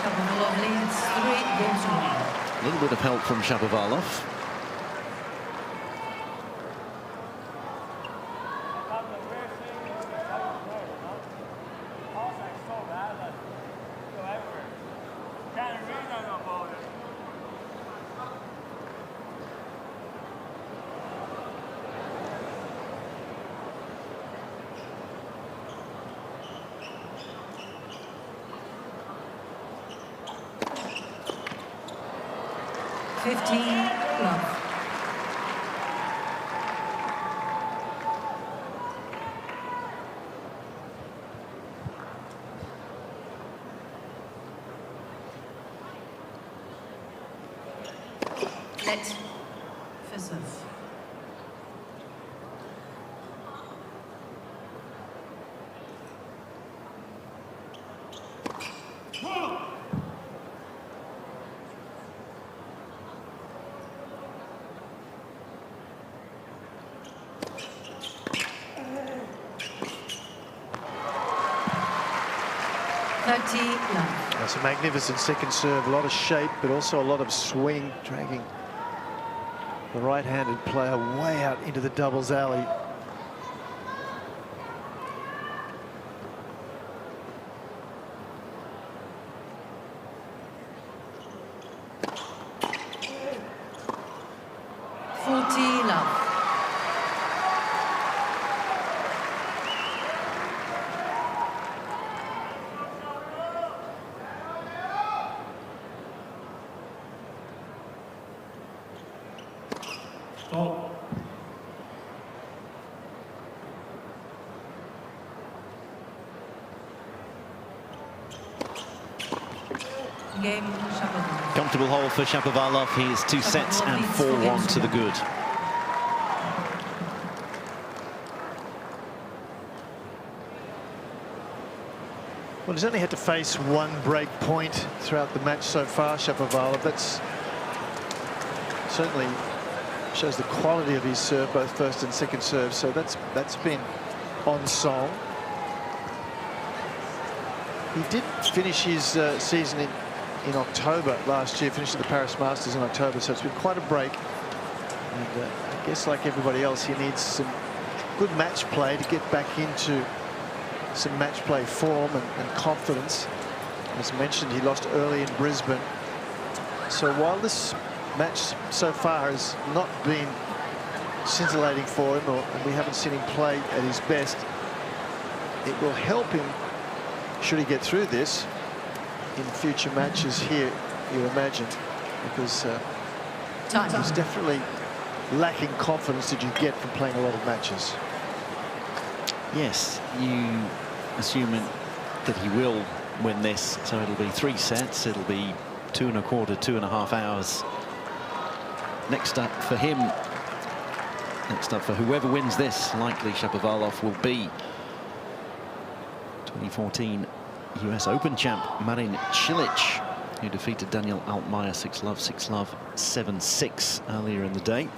Shapovalov leads 3 games to 1. A little bit of help from Shapovalov. 15 love. Let for serve. That's a magnificent second serve, a lot of shape, but also a lot of swing, dragging the right-handed player way out into the doubles alley. Love. Stop. Game Shapovalov. Comfortable hole for Shapovalov. He is 2 sets and 4-1 to the good. Well, he's only had to face one break point throughout the match so far, Shapovalov. That's certainly shows the quality of his serve, both first and second serve. So that's been on song. He did finish his season in October last year, finished at the Paris Masters in October, so it's been quite a break. And I guess like everybody else, he needs some good match play to get back into some match play form and confidence. As mentioned, he lost early in Brisbane. So while this match so far has not been scintillating for him, and we haven't seen him play at his best, it will help him, should he get through this, in future matches here, you imagine, because he's definitely lacking confidence that you get from playing a lot of matches. Yes, you assume that he will win this, so it'll be 3 sets, it'll be 2 1/4, 2.5 hours. Next up for him, next up for whoever wins this, likely Shapovalov, will be 2014 US Open champ Marin Cilic, who defeated Daniel Altmaier 6-love, 6-love, 7-6 earlier in the day.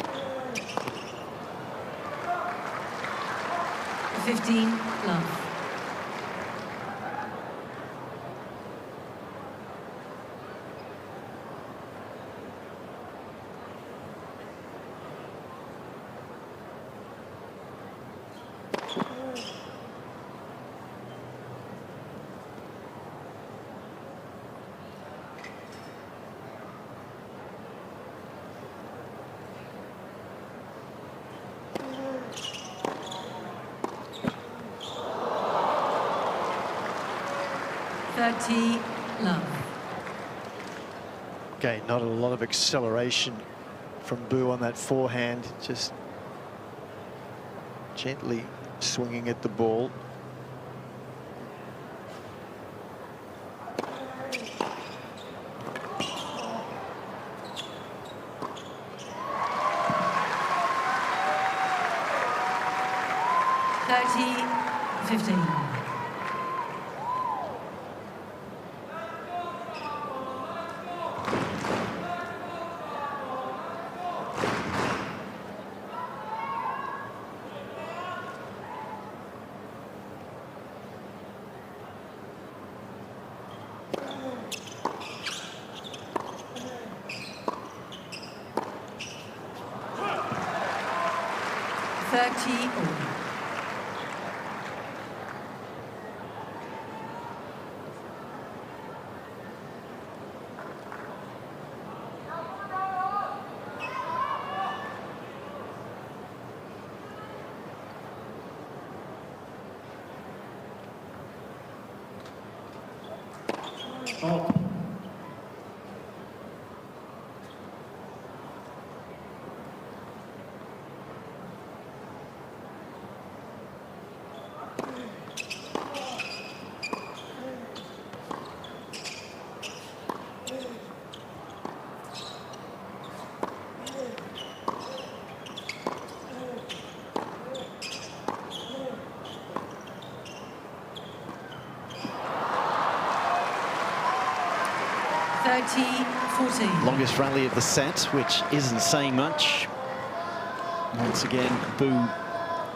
15 love. Love. Again, not a lot of acceleration from Bu on that forehand, just gently swinging at the ball. 30-14. Longest rally of the set, which isn't saying much. Once again, Bu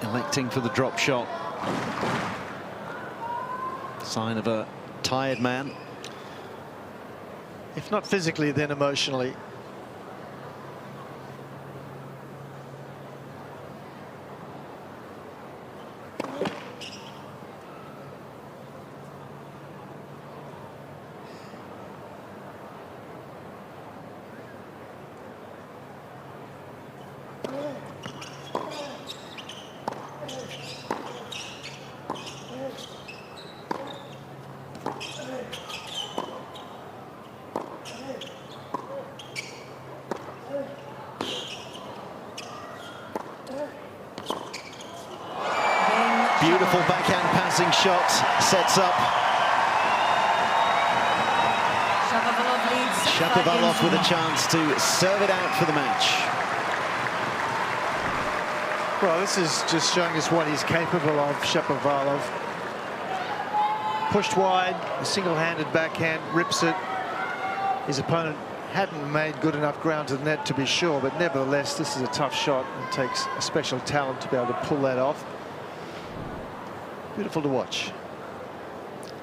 electing for the drop shot. Sign of a tired man. If not physically, then emotionally. Beautiful backhand passing shot, sets up. Shapovalov leads. Shapovalov with a chance to serve it out for the match. Well, this is just showing us what he's capable of, Shapovalov. Pushed wide, a single-handed backhand, rips it. His opponent hadn't made good enough ground to the net to be sure, but nevertheless, this is a tough shot and takes a special talent to be able to pull that off. Beautiful to watch.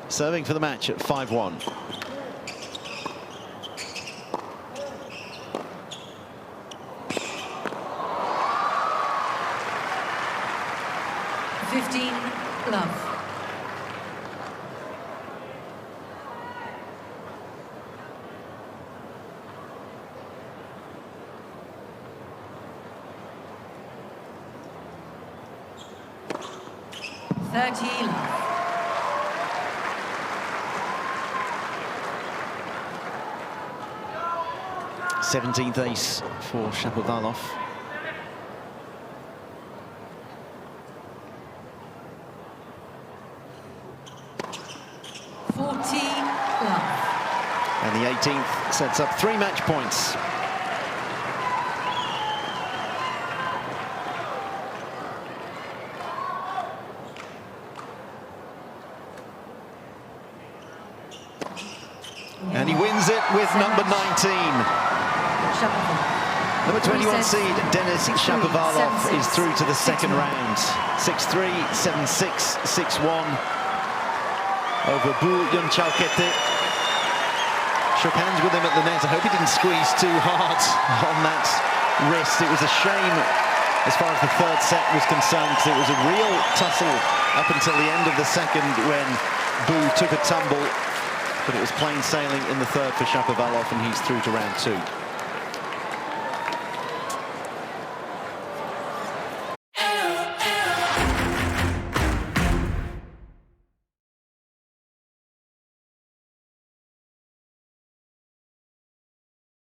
Serving for the match at 5-1. Love. Love. 17th ace for Shapovalov. And the 18th sets up 3 match points. And he wins it with number 19. Number 21 seed Denis Shapovalov is through to the second round. 6-3, 7-6, 6-1 over Bu Yunchaokete. Shook hands with him at the net. I hope he didn't squeeze too hard on that wrist. It was a shame as far as the third set was concerned, because it was a real tussle up until the end of the second when Bu took a tumble. But it was plain sailing in the third for Shapovalov, and he's through to round 2.